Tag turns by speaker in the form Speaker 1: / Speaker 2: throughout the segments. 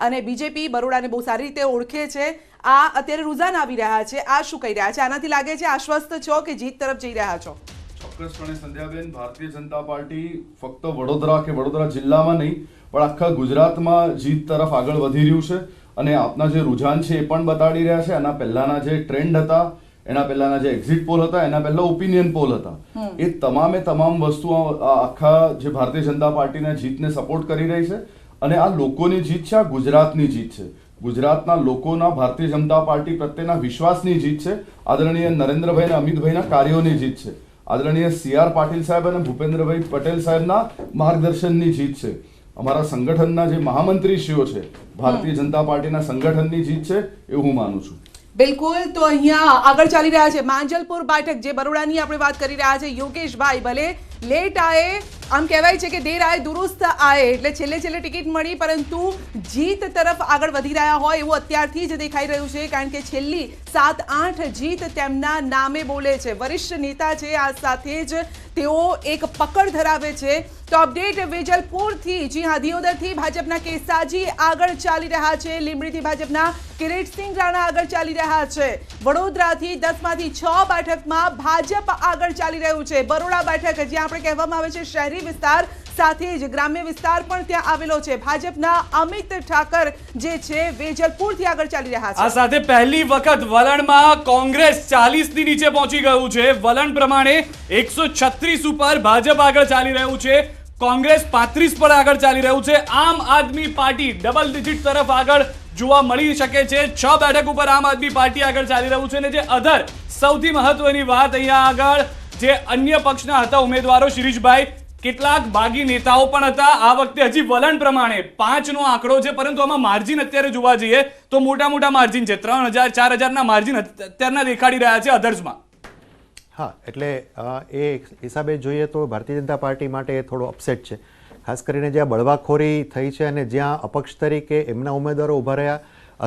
Speaker 1: અને બીજેપી બરોડાને બહુ સારી રીતે ઓળખે છે. આ અત્યારે રુઝાન આવી રહ્યા છે, આ શું કહી રહ્યા છે? આનાથી લાગે છે આશ્વસ્ત છો કે જીત તરફ જઈ રહ્યા છો?
Speaker 2: ચોક્કસપણે સંધ્યાબેન, ભારતીય જનતા પાર્ટી ફક્ત વડોદરા કે વડોદરા જિલ્લામાં નહીં પણ આખા ગુજરાતમાં જીત તરફ આગળ વધી રહ્યું છે. અને આપના જે રુઝાન છે એ પણ બતાડી રહ્યા છે. આના પહેલાના જે ટ્રેન્ડ હતા, એના પહેલાના જે એક્ઝિટ પોલ હતા, એના પહેલા ઓપિનિયન પોલ હતા, એ તમામ વસ્તુઓ આખા જે ભારતીય જનતા પાર્ટીના જીતને સપોર્ટ કરી રહી છે. અને આ લોકોની જીત છે, આ ગુજરાતની જીત છે, ગુજરાતના લોકોના ભારતીય જનતા પાર્ટી પ્રત્યેના વિશ્વાસની જીત છે, આદરણીય નરેન્દ્રભાઈ અને અમિતભાઈના કાર્યોની જીત છે, આદરણીય CR પાટીલ સાહેબ અને ભૂપેન્દ્રભાઈ પટેલ સાહેબના માર્ગદર્શનની જીત છે, અમારા સંગઠનના જે મહામંત્રીશ્રીઓ છે, ભારતીય જનતા પાર્ટીના સંગઠનની જીત છે એવું હું માનું છું.
Speaker 1: બિલકુલ. તો અહીંયા આગળ ચાલી રહ્યા છે માંજલપુર બેઠક, જે બરોડાની આપણે વાત કરી રહ્યા છે. યોગેશભાઈ, ભલે લેટ આએ, આમ કહેવાય છે કે દેર આએ દુરુસ્ત આએ, એટલે છેલ્લે ટિકિટ મળી પરંતુ જીત તરફ આગળ વધી રહ્યા હોય એવું અત્યારથી જ દેખાઈ રહ્યું છે, કારણ કે છેલ્લી 7-8 જીત તેમના નામે બોલે છે. વરિષ્ઠ નેતા છે, આ સાથે જ તેઓ એક પકડ ધરાવે છે. તો અપડેટ વેજલપુરથી, જી હા, દિયોદરથી ભાજપના કેસાજી આગળ ચાલી રહ્યા છે, લીંબડીથી ભાજપના કિરીટસિંહ રાણા આગળ ચાલી રહ્યા છે, વડોદરાથી 10માંથી 6 બેઠકમાં ભાજપ આગળ ચાલી રહ્યું છે. બરોડા બેઠક, જ્યાં આપણે કહેવામાં આવે છે શહેરી વિસ્તાર, સાથે જ ગ્રામ્ય વિસ્તાર પણ ત્યાં આવેલો છે. ભાજપના અમિત ઠાકર જે છે વેજલપુરથી આગળ ચાલી રહ્યા છે.
Speaker 3: આ સાથે પહેલી વખત વલણમાં કોંગ્રેસ 40 ની નીચે પહોંચી ગયું છે. વલણ પ્રમાણે 136 ઉપર ભાજપ આગળ ચાલી રહ્યું છે, કોંગ્રેસ 35 પર આગળ ચાલી રહ્યું છે. આમ આદમી પાર્ટી ડબલ ડિજિટ તરફ આગળ જોવા મળી શકે છે. 6 બેઠક ઉપર આમ આદમી પાર્ટી આગળ ચાલી રહ્યું છે. અને જે અધર સૌથી મહત્વની વાત, અહીંયા આગળ જે અન્ય પક્ષના હતા ઉમેદવારો, શિરીષભાઈ, કેટલાક બાગી નેતાઓ પણ હતા. આ વખતે હજી વલણ પ્રમાણે 5 નો આંકડો છે, પરંતુ આમાં માર્જિન અત્યારે જોવા જઈએ તો મોટા માર્જિન છે. 3000-4000 ના માર્જિન અત્યારના દેખાડી રહ્યા છે અધર્સમાં.
Speaker 4: હા, એટલે એ હિસાબે જોઈએ તો ભારતીય જનતા પાર્ટી માટે થોડો અપસેટ છે, ખાસ કરીને જ્યાં બળવાખોરી થઈ છે અને જ્યાં અપક્ષ તરીકે એમના ઉમેદવારો ઊભા રહ્યા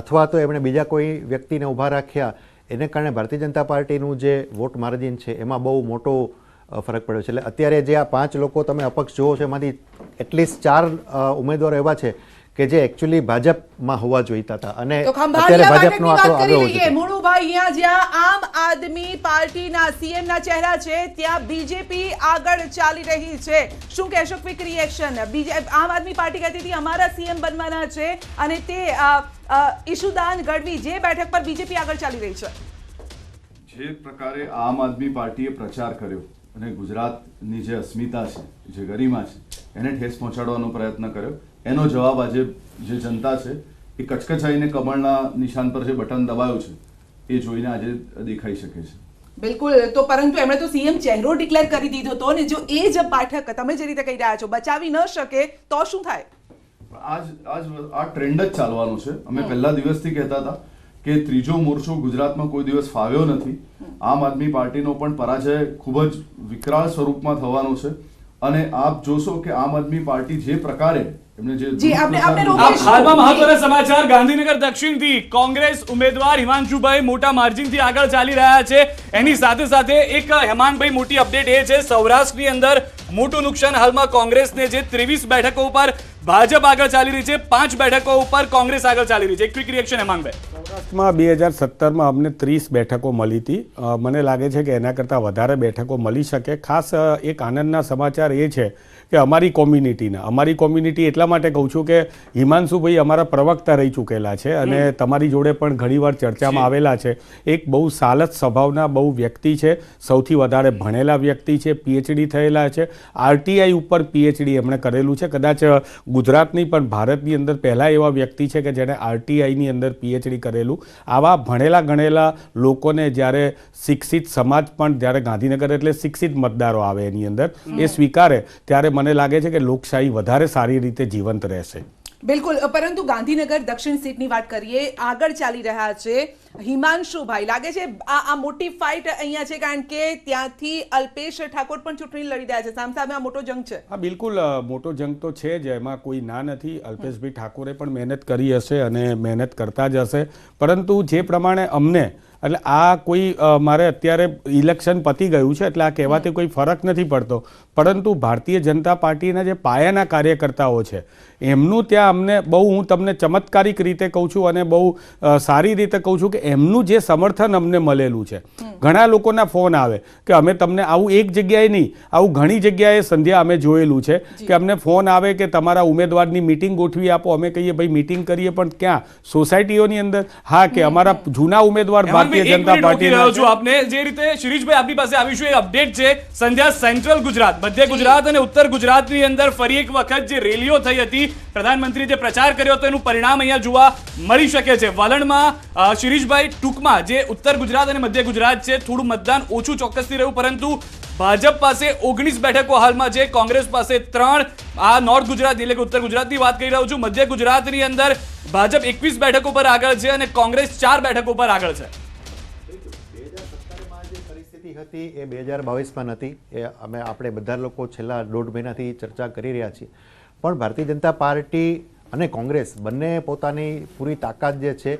Speaker 4: અથવા તો એમણે બીજા કોઈ વ્યક્તિને ઊભા રાખ્યા, એને કારણે ભારતીય જનતા પાર્ટીનું જે વોટ માર્જિન છે એમાં બહુ મોટો ફરક પડ્યો છે. એટલે અત્યારે જે આ 5 લોકો તમે અપક્ષ જુઓ છો એમાંથી એટલીસ્ટ 4 ઉમેદવારો એવા છે કે જે એકચ્યુઅલી ભાજપમાં હોવા જોઈતા હતા અને અત્યારે ભાજપનો આંકડો આવ્યો છે.
Speaker 1: મોણુભાઈ, અહીંયા જ્યાં આમ આદમી પાર્ટીના CM ના ચહેરા છે, ત્યાં બીજેપી આગળ ચાલી રહી છે. શું કહેશો? Quick reaction. આમ આદમી પાર્ટી કહેતી હતી અમારા CM બનવાના છે, અને તે ઈશુદાન ગઢવી જે બેઠક પર બીજેપી આગળ ચાલી રહી છે.
Speaker 2: જે પ્રકારે આમ આદમી પાર્ટીએ પ્રચાર કર્યો અને ગુજરાતની જે અસ્મિતા છે, જે ગરિમા છે, એને ઠેસ પહોંચાડવાનો પ્રયત્ન કર્યો, એનો જવાબ આજે જે જનતા છે એ કચકચાઈને કમળના નિશાન પર જે બટન દબાયું છે એ જોઈને આજે દેખાઈ શકે છે.
Speaker 1: બિલકુલ. તો પરંતુ એમણે તો CM ચહેરો ડિક્લેર કરી દીધો હતો, ને જો એ જ બેઠક તમે જે રીતે કહી રહ્યા છો બચાવી ન શકે તો શું થાય?
Speaker 2: આ ટ્રેન્ડ જ ચાલવાનો છે. અમે પહેલા દિવસથી કહેતા હતા કે ત્રીજો મોરચો ગુજરાતમાં કોઈ દિવસ ફાવ્યો નથી. આમ આદમી પાર્ટીનો પણ પરાજય ખૂબ જ વિકરાળ સ્વરૂપમાં થવાનો છે. અને આપ જોશો કે આમ આદમી પાર્ટી જે પ્રકારે
Speaker 3: હાલમાં મહત્વના સમાચાર, ગાંધીનગર દક્ષિણથી કોંગ્રેસ ઉમેદવાર હિમાંશુભાઈ મોટા માર્જિનથી આગળ ચાલી રહ્યા છે. એની સાથે સાથે એક હેમાંગભાઈ મોટી અપડેટ એ છે, સૌરાષ્ટ્રની અંદર મોટું નુકસાન હાલમાં કોંગ્રેસને, જે 23 બેઠકો ઉપર ભાજપ આગળ ચાલી રહી છે, 5 બેઠકો ઉપર કોંગ્રેસ આગળ ચાલી રહી છે. Quick reaction Hemangbhai.
Speaker 5: સૌરાષ્ટ્રમાં 2017માં અમને 30 બેઠકો મળી હતી. મને લાગે છે કે એના કરતાં વધારે બેઠકો મળી શકે. ખાસ એક આનંદના સમાચાર એ છે કે અમારી કોમ્યુનિટી એટલા માટે કહું છું કે હિમાંશુભાઈ અમારા પ્રવક્તા રહી ચૂકેલા છે અને તમારી જોડે પણ ઘણીવાર ચર્ચામાં આવેલા છે. એક બહુ સાલત સ્વભાવના બહુ વ્યક્તિ છે, સૌથી વધારે ભણેલા વ્યક્તિ છે, PhD થયેલા છે, RTI ઉપર PhD એમણે કરેલું છે. કદાચ ગુજરાતની પણ ભારતની અંદર પહેલા એવા વ્યક્તિ છે કે જેણે RTIની અંદર PhD કરેલું. આવા ભણેલા ગણેલા લોકોને જ્યારે શિક્ષિત સમાજ પણ, જ્યારે ગાંધીનગર એટલે શિક્ષિત મતદારો આવે એની અંદર, એ સ્વીકારે ત્યારે મને લાગે છે કે લોકશાહી વધારે સારી રીતે જીવંત રહેશે.
Speaker 1: બિલકુલ. પરંતુ ગાંધીનગર દક્ષિણ સીટની વાત કરીએ, આગળ ચાલી રહ્યા છે હિમાંશુભાઈ લાગે છે આ મોટી ફાઇટ અહીંયા છે, કારણ કે ત્યાંથી અલ્પેશ ઠાકોર પણ ચૂંટણી લડી રહ્યા છે, સામસામે આ મોટો જંગ છે.
Speaker 5: હા, બિલકુલ મોટો જંગ તો છે જ, એમાં કોઈ ના નથી. અલ્પેશભાઈ ઠાકોરે પણ મહેનત કરી હશે અને મહેનત કરતા જ હશે, પરંતુ જે પ્રમાણે અમને એટલે આ કોઈ મારે અત્યારે ઇલેક્શન પતી ગયું છે એટલે આ કહેવાથી કોઈ ફરક નથી પડતો, પરંતુ ભારતીય જનતા પાર્ટીના જે પાયાના કાર્યકર્તાઓ છે એમનું ત્યાં અમને બહુ, હું તમને ચમત્કારિક રીતે કહું છું અને બહુ સારી રીતે કહું છું કે એમનું જે સમર્થન અમને મળેલું છે. ઘણા લોકોના ફોન આવે કે અમે તમને આવું એક જગ્યાએ નહીં, આવું ઘણી જગ્યાએ સંધ્યા અમે જોયેલું છે કે અમને ફોન આવે કે તમારા ઉમેદવારની મીટિંગ ગોઠવી આપો. અમે કહીએ ભાઈ મીટિંગ કરીએ પણ ક્યાં? સોસાયટીઓની અંદર. હા, કે અમારા જૂના ઉમેદવાર ભારતીય જનતા પાર્ટી
Speaker 3: છું આપને. જે રીતે શિરીષભાઈ આપની પાસે આવીશું એ અપડેટ છે. સંધ્યા સેન્ટ્રલ ગુજરાત, મધ્ય ગુજરાત અને ઉત્તર ગુજરાતની અંદર ફરી એક વખત જે રેલીઓ થઈ હતી, પ્રધાનમંત્રી જે પ્રચાર કર્યો હતો એનું પરિણામ અહીંયા જોવા મળી શકે છે. વલણમાં શિરીષભાઈ ટૂંકમાં જે ઉત્તર ગુજરાત અને મધ્ય ગુજરાત છે થોડું મતદાન ઓછું ચોક્કસથી રહ્યું, પરંતુ ભાજપ પાસે 19 બેઠકો હાલમાં છે, કોંગ્રેસ પાસે 3. આ નોર્થ ગુજરાત એટલે કે ઉત્તર ગુજરાતની વાત કરી રહ્યો છું. મધ્ય ગુજરાતની અંદર ભાજપ 21 બેઠકો પર આગળ છે અને કોંગ્રેસ 4 બેઠકો પર આગળ છે.
Speaker 4: પરિસ્થિતિ હતી એ 2022માં નથી, એ આપણે બધા લોકો છેલ્લા 1.5 મહિનાથી ચર્ચા કરી રહ્યા છીએ. પણ ભારતીય જનતા પાર્ટી અને કોંગ્રેસ બંને પોતાની પૂરી તાકાત જે છે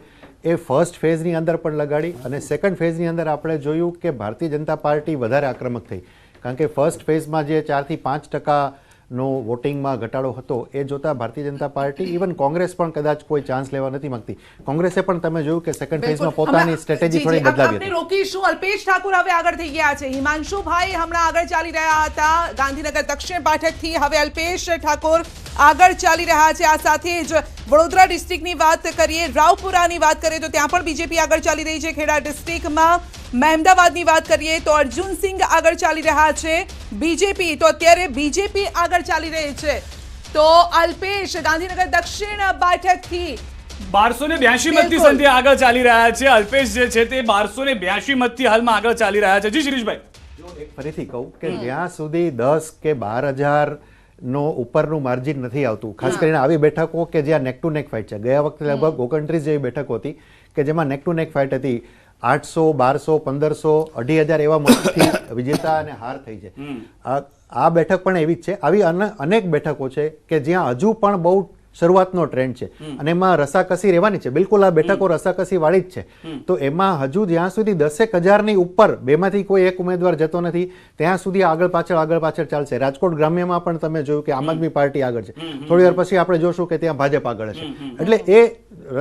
Speaker 4: એ ફર્સ્ટ ફેઝની અંદર પણ લગાડી અને સેકન્ડ ફેઝની અંદર આપણે જોયું કે ભારતીય જનતા પાર્ટી વધારે આક્રમક થઈ, કારણ કે ફર્સ્ટ ફેઝમાં જે 4 થી 5% વોટિંગમાં ઘટાડો હતો એ જોતા ભારતીય જનતા પાર્ટી, ઇવન કોંગ્રેસ પણ કદાચ કોઈ ચાન્સ લેવા નથી માંગતી. કોંગ્રેસે પણ તમે જોયું કે સેકન્ડ ફેઝમાં પોતાની સ્ટ્રેટેજી થોડી બદલાવી હતી.
Speaker 1: રોકીશું. અલ્પેશ ઠાકોર હવે આગળ થઈ ગયા છે, હિમાંશુભાઈ હમણાં આગળ ચાલી રહ્યા હતા ગાંધીનગર દક્ષિણ પાઠકથી, હવે અલ્પેશ ઠાકોર આગળ ચાલી રહ્યા છે. આ સાથે જ વડોદરા ડિસ્ટ્રિક્ટની વાત કરીએ, રાવપુરાની વાત કરીએ તો ત્યાં પણ બીજેપી આગળ ચાલી રહી છે. ખેડા ડિસ્ટ્રિક્ટમાં મહેમદાવાદની વાત કરીએ તો અર્જુનસિંહ આગળ ચાલી રહ્યા છે બીજેપી, તો અત્યારે બીજેપી આગળ ચાલી રહી છે. તો અલ્પેશ ગાંધીનગર દક્ષિણ બેઠકથી
Speaker 3: 1282 મતથી સંધ્યા આગળ ચાલી રહ્યા છે. અલ્પેશ જે છે તે 1282 મતથી હાલમાં આગળ ચાલી રહ્યા છે. જી શિરીષભાઈ,
Speaker 4: ફરીથી કહું કે જ્યાં સુધી 10 કે 12,000 નો ઉપરનું માર્જિન નથી આવતું, ખાસ કરીને આવી બેઠકો કે જ્યાં નેક ટુ નેક ફાઇટ છે. ગયા વખતે લગભગ 29 જેવી બેઠકો હતી કે જેમાં નેક ટુ નેક ફાઇટ હતી. 800, 1200, 1500, 2,500 એવા મતથી વિજેતા અને હાર થઈ છે. આ બેઠક પણ એવી જ છે. આવી અનેક બેઠકો છે કે જ્યાં હજુ પણ બહુ શરૂઆતનો ટ્રેન્ડ છે અને એમાં રસાકસી રહેવાની છે. બિલકુલ આ બેઠકો રસાકસી વાળી જ છે. તો એમાં હજુ જ્યાં સુધી 10,000ની ઉપર બેમાંથી કોઈ એક ઉમેદવાર જતો નથી ત્યાં સુધી આગળ પાછળ ચાલશે. રાજકોટ ગ્રામ્યમાં પણ તમે જોયું કે આમ આદમી પાર્ટી આગળ છે, થોડી વાર પછી આપણે જોશું કે ત્યાં ભાજપ આગળ છે. એટલે એ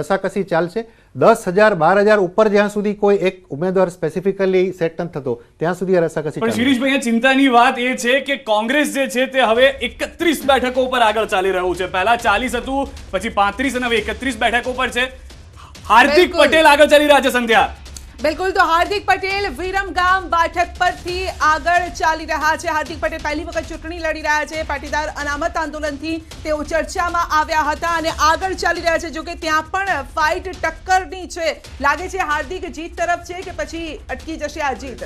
Speaker 4: રસાકસી ચાલશે. 10,000, 12,000 ઉપર જ્યાં સુધી કોઈ એક ઉમેદવાર સ્પેસિફિકલી સેટ નથી થતો ત્યાં સુધી આ રસાકસી
Speaker 3: પણ શિરીષભાઈ ચિંતાની વાત એ છે કે કોંગ્રેસ જે છે તે હવે 31 બેઠકો પર આગળ ચાલી રહ્યું છે. પહેલા 40 હતું, પછી 35 અને હવે 31 બેઠકો પર છે. હાર્દિક પટેલ આગળ ચાલી રહ્યા છે સંધ્યા.
Speaker 1: બિલકુલ, તો હાર્દિક પટેલ વિરમગામ બેઠક પરથી આગળ ચાલી રહ્યા છે. હાર્દિક પટેલ પહેલી વખત ચૂંટણી લડી રહ્યા છે. પાટીદાર અનામત આંદોલનથી તેઓ ચર્ચામાં આવ્યા હતા અને આગળ ચાલી રહ્યા છે. જોકે ત્યાં પણ ફાઇટ ટક્કરની છે. લાગે છે હાર્દિક જીત તરફ છે કે પછી અટકી જશે આ જીત?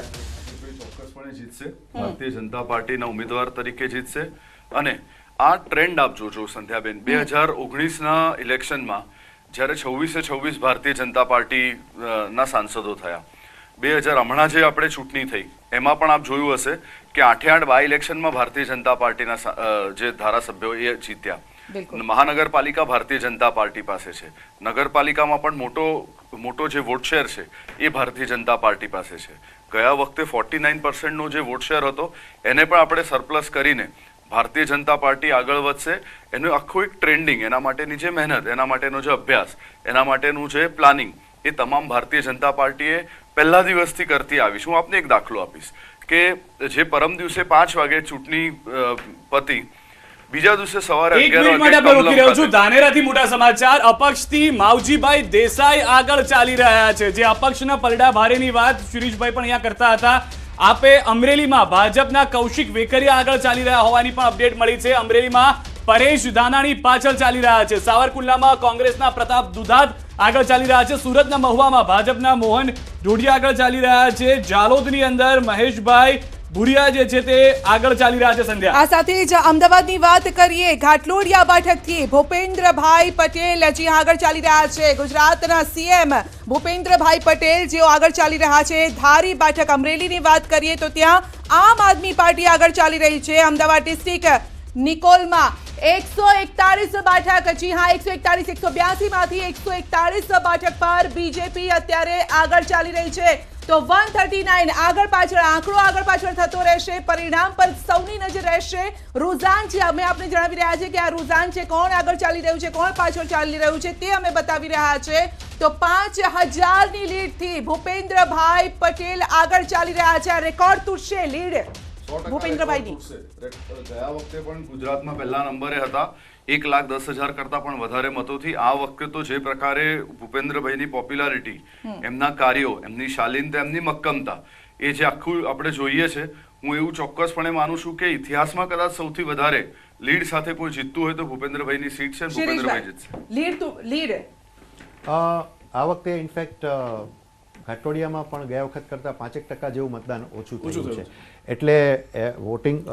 Speaker 2: ચોક્કસપણે જીતશે. ભારતીય જનતા પાર્ટીના ઉમેદવાર તરીકે જીતશે. અને આ ટ્રેન્ડ આપ જોજો સંધ્યાબેન, 2019ના ઇલેક્શનમાં જ્યારે 26 ભારતીય જનતા પાર્ટી ના સાંસદો થયા, 2000 હમણાં જે આપણે ચૂંટણી થઈ એમાં પણ આપ જોયું હશે કે 8 બાય ઇલેક્શનમાં ભારતીય જનતા પાર્ટીના જે ધારાસભ્યો એ જીત્યા. મહાનગરપાલિકા ભારતીય જનતા પાર્ટી પાસે છે, નગરપાલિકામાં પણ મોટો જે વોટ શેર છે એ ભારતીય જનતા પાર્ટી પાસે છે. ગયા વખતે 49% જે વોટ શેર હતો એને પણ આપણે સરપ્લસ કરીને ભારતીય જનતા પાર્ટી આગળ વધશે. એનું આખું એક ટ્રેન્ડિંગ, એના માટેની જે મહેનત, એના માટેનો જે અભ્યાસ, એના માટેનું જે પ્લાનિંગ એ તમામ ભારતીય જનતા પાર્ટીએ પહેલા દિવસથી કરતી આવી. હું આપને એક દાખલો આપીશ કે જે પરમ દિવસે 5 વાગે ચૂંટણી પતી, બીજા દિવસે સવારે
Speaker 3: 11 વાગે ધાનેરાથી મોટા સમાચાર. અપક્ષથી માવજીભાઈ દેસાઈ આગળ ચાલી રહ્યા છે. જે અપક્ષના પલડા ભારેની વાત શિરીષભાઈ પણ અહીંયા કરતા હતા. આપે અમરેલીમાં ભાજપના કૌશિક વેકરિયા આગળ ચાલી રહ્યા હોવાની પણ અપડેટ મળી છે. અમરેલીમાં પરેશ ધાનાણી પાછળ ચાલી રહ્યા છે. સાવરકુંડલામાં કોંગ્રેસના પ્રતાપ દુધાત આગળ ચાલી રહ્યા છે. સુરતના મહુવામાં ભાજપના મોહન ઢોડિયા આગળ ચાલી રહ્યા છે. જાલોદની અંદર મહેશભાઈ ભુરિયા જે છે તે આગળ ચાલી રહ્યા છે. સંધ્યા,
Speaker 1: આ સાથે જ અમદાવાદની વાત કરીએ, ઘાટલોડિયા બેઠકથી ભૂપેન્દ્રભાઈ પટેલ હજી આગળ ચાલી રહ્યા છે. ગુજરાતના સીએમ ભૂપેન્દ્રભાઈ પટેલ જેઓ આગળ ચાલી રહ્યા છે. ધારી બેઠક અમરેલીની વાત કરીએ તો ત્યાં આમ આદમી પાર્ટી આગળ ચાલી રહી છે. અમદાવાદ ડિસ્ટ્રિક્ટ નિકોલમાં 141 બેઠક, જી હા 141, 182 માંથી 141 બેઠક પર બીજેપી અત્યારે આગળ ચાલી રહી છે. તો 139 આગળ પાછળ આંકડો આગળ પાછળ થતો રહેશે. પરિણામ પર સૌની નજર રહેશે. રુઝાન છે, અમે આપને જણાવી રહ્યા છે કે આ રુઝાન છે, કોણ આગળ ચાલી રહ્યું છે, કોણ પાછળ ચાલી રહ્યું છે તે અમે બતાવી રહ્યા છે. તો 5000ની લીડથી ભૂપેન્દ્રભાઈ પટેલ આગળ ચાલી રહ્યા છે. આ રેકોર્ડ તૂટશે લીડ
Speaker 2: 100%
Speaker 1: ભૂપેન્દ્રભાઈની.
Speaker 2: ગયા વખતે પણ ગુજરાતમાં પહેલા નંબરે હતા 1,10,000 કરતા પણ વધારે મતોથી. આ વખતે તો જે પ્રકારે ભૂપેન્દ્રભાઈની પોપ્યુલારિટી, એમના કાર્યો, એમની શાલીનતા, એમની મક્કમતા, એ જે આખું આપણે જોઈએ છે, હું એવું ચોક્કસપણે માનું છું કે ઇતિહાસમાં કદાચ સૌથી વધારે લીડ સાથે કોઈ જીતતું હોય તો ભૂપેન્દ્રભાઈની સીટ છે. ભૂપેન્દ્રભાઈ જીતશે.
Speaker 1: લીડ
Speaker 4: આ વખતે ઇનફેક્ટ ઘાટોડિયામાં પણ ગયા વખત કરતાં 5% જેવું મતદાન ઓછું થયું છે. એટલે વોટિંગ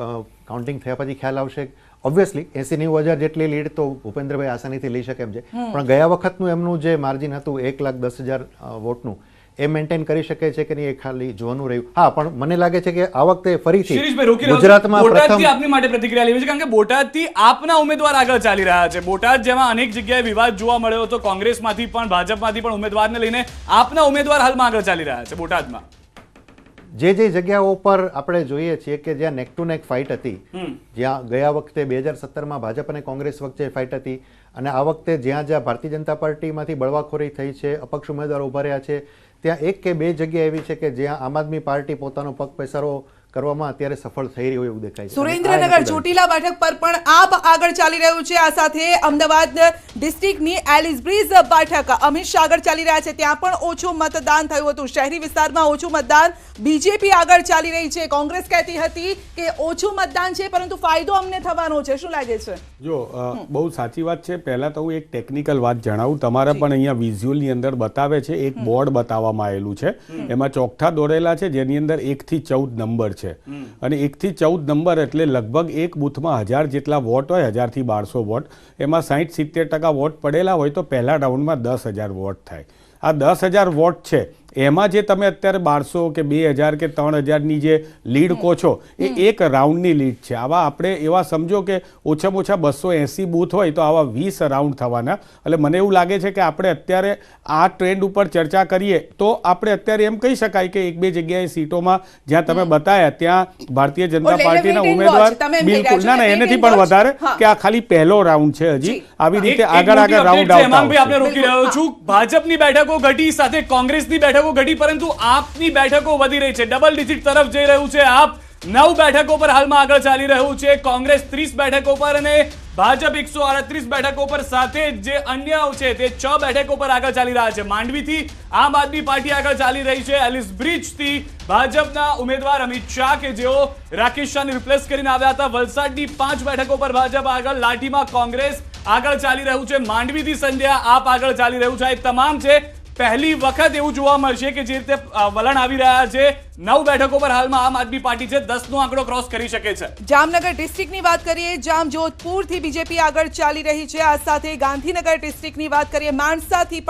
Speaker 4: કાઉન્ટિંગ થયા પછી ખ્યાલ આવશે. ઓબ્વિયસલી 80-90 જેટલી લીડ તો ભૂપેન્દ્રભાઈ આસાનીથી લઈ શકે એમ છે. પણ ગયા વખતનું એમનું જે માર્જિન હતું 1,10,000 વોટનું, એ મેન્ટેન કરી શકે છે કે નહીં એ ખાલી જોવાનું રહ્યું. હા, પણ મને લાગે છે કે આ વખતે ફરીથી
Speaker 3: શિરીષભાઈ રોકી રહ્યો છું.
Speaker 4: ગુજરાતમાં
Speaker 3: બોટાદથી
Speaker 4: પ્રથમ
Speaker 3: આપની માટે પ્રતિક્રિયા લેવી છે, કારણ કે બોટાદથી આપના ઉમેદવાર આગળ ચાલી રહ્યા છે. બોટાદ જેમાં અનેક જગ્યાએ વિવાદ જોવા મળ્યો હતો, કોંગ્રેસમાંથી પણ ભાજપમાંથી પણ ઉમેદવારને લઈને આપના ઉમેદવાર હાલમાં આગળ ચાલી રહ્યા છે બોટાદમાં.
Speaker 4: જે જગ્યાઓ પર આપણે જોઈએ છીએ કે જ્યાં નેક ટુ નેક ફાઇટ હતી, જ્યાં ગયા વખતે 2017માં ભાજપ અને કોંગ્રેસ વચ્ચે ફાઇટ હતી, અને આ વખતે જ્યાં ભારતીય જનતા પાર્ટીમાંથી બળવાખોરી થઈ છે, અપક્ષ ઉમેદવારો ઉભા રહ્યા છે, ત્યાં 1 કે 2 જગ્યા એવી છે કે જ્યાં આમ આદમી પાર્ટી પોતાનો પગ પેસારો કરવામાં અત્યારે સફળ થઈ રહી હોય એવું દેખાય છે.
Speaker 1: સુરેન્દ્રનગર ચોટીલા બેઠક પર પણ આપ આગળ ચાલી રહ્યું છે. આ સાથે અમદાવાદ ડિસ્ટ્રિક્ટની એલિસબ્રિજ બેઠક અમિત શાહ આગળ ચાલી રહ્યા છે. ત્યાં પણ ઓછું મતદાન થયું હતું. શહેરી વિસ્તારમાં ઓછું મતદાન, બીજેપી આગળ ચાલી રહી છે. કોંગ્રેસ કહેતી હતી કે ઓછું મતદાન છે પરંતુ ફાયદો અમને થવાનો છે. શું લાગે છે?
Speaker 5: જો બહુ સાચી વાત છે. પહેલા તો હું એક ટેકનિકલ વાત જણાવું. તમારા પણ અહીંયા વિઝ્યુઅલની અંદર બતાવે છે, એક બોર્ડ બતાવવામાં આવેલું છે. એમાં ચોકઠા દોરેલા છે જેની અંદર 1 થી 14 નંબર છે. અને 1 થી 14 નંબર એટલે લગભગ એક બૂથમાં 1000 જેટલા વોટ હોય, 1000 થી 1200 વોટ. એમાં 60-70% વોટ પડેલા હોય તો પહેલા રાઉન્ડમાં 10,000 વોટ થાય. આ 10,000 વોટ છે, એમાં જે તમે અત્યારે 1200 કે 2000 કે 3000ની જે લીડ કહો છો, એ એક રાઉન્ડની લીડ છે. આવા આપણે એવા સમજો કે ઓછામાં ઓછા 280 બૂથ હોય તો આવા 20 રાઉન્ડ થવાના. એટલે મને એવું લાગે છે કે આપણે અત્યારે આ ટ્રેન્ડ ઉપર ચર્ચા કરીએ તો આપણે અત્યારે એમ કહી શકાય કે 1-2 જગ્યાએ સીટોમાં જ્યાં તમે બતાવ્યા ત્યાં ભારતીય જનતા પાર્ટીના ઉમેદવાર બિલકુલ ના એનાથી પણ વધારે કે આ ખાલી પહેલો રાઉન્ડ છે. હજી આવી રીતે આગળ રાઉન્ડ આવતા
Speaker 3: આપણે રોકી રહ્યો છું. ભાજપની બેઠકો ઘટી, સાથે કોંગ્રેસની બેઠકો ઘટી, પરંતુ આપની બેઠકો વધી રહી છે. ડબલ ડિજિટ તરફ જઈ રહ્યું છે. આપ 9 બેઠકો પર હાલમાં આગળ ચાલી રહ્યું છે. કોંગ્રેસ 30 બેઠકો પર અને ભાજપ 138 બેઠકો પર, સાથે જે અન્ય છે તે 6 બેઠકો પર આગળ ચાલી રહ્યા છે. માંડવીથી આમ આદમી પાર્ટી આગળ ચાલી રહી છે. એલિસબ્રિજથી ભાજપના ઉમેદવાર અમિત શાહ કે જેઓ રાકેશ શાહને રિપ્લેસ કરીને આવ્યા હતા. વલસાડની 5 બેઠકો પર ભાજપ આગળ, લાઠીમાં કોંગ્રેસ આગળ ચાલી રહ્યું છે. માંડવીથી સંધ્યા આપ આગળ ચાલી રહ્યું છે. આ તમામ છે પહેલી વખત એવું જોવા મળશે કે જે રીતે વલણ આવી રહ્યા છે. 9 બેઠકો પર હાલમાં આમ આદમી પાર્ટી છે, 10નો આંકડો ક્રોસ કરી શકે છે.
Speaker 1: જામનગર ડિસ્ટ્રિક્ટની વાત કરીએ, જામજોધપુરથી બીજેપી આગળ ચાલી રહી છે. આ સાથે ગાંધીનગર ડિસ્ટ્રિક્ટની વાત કરીએ, માણસાથી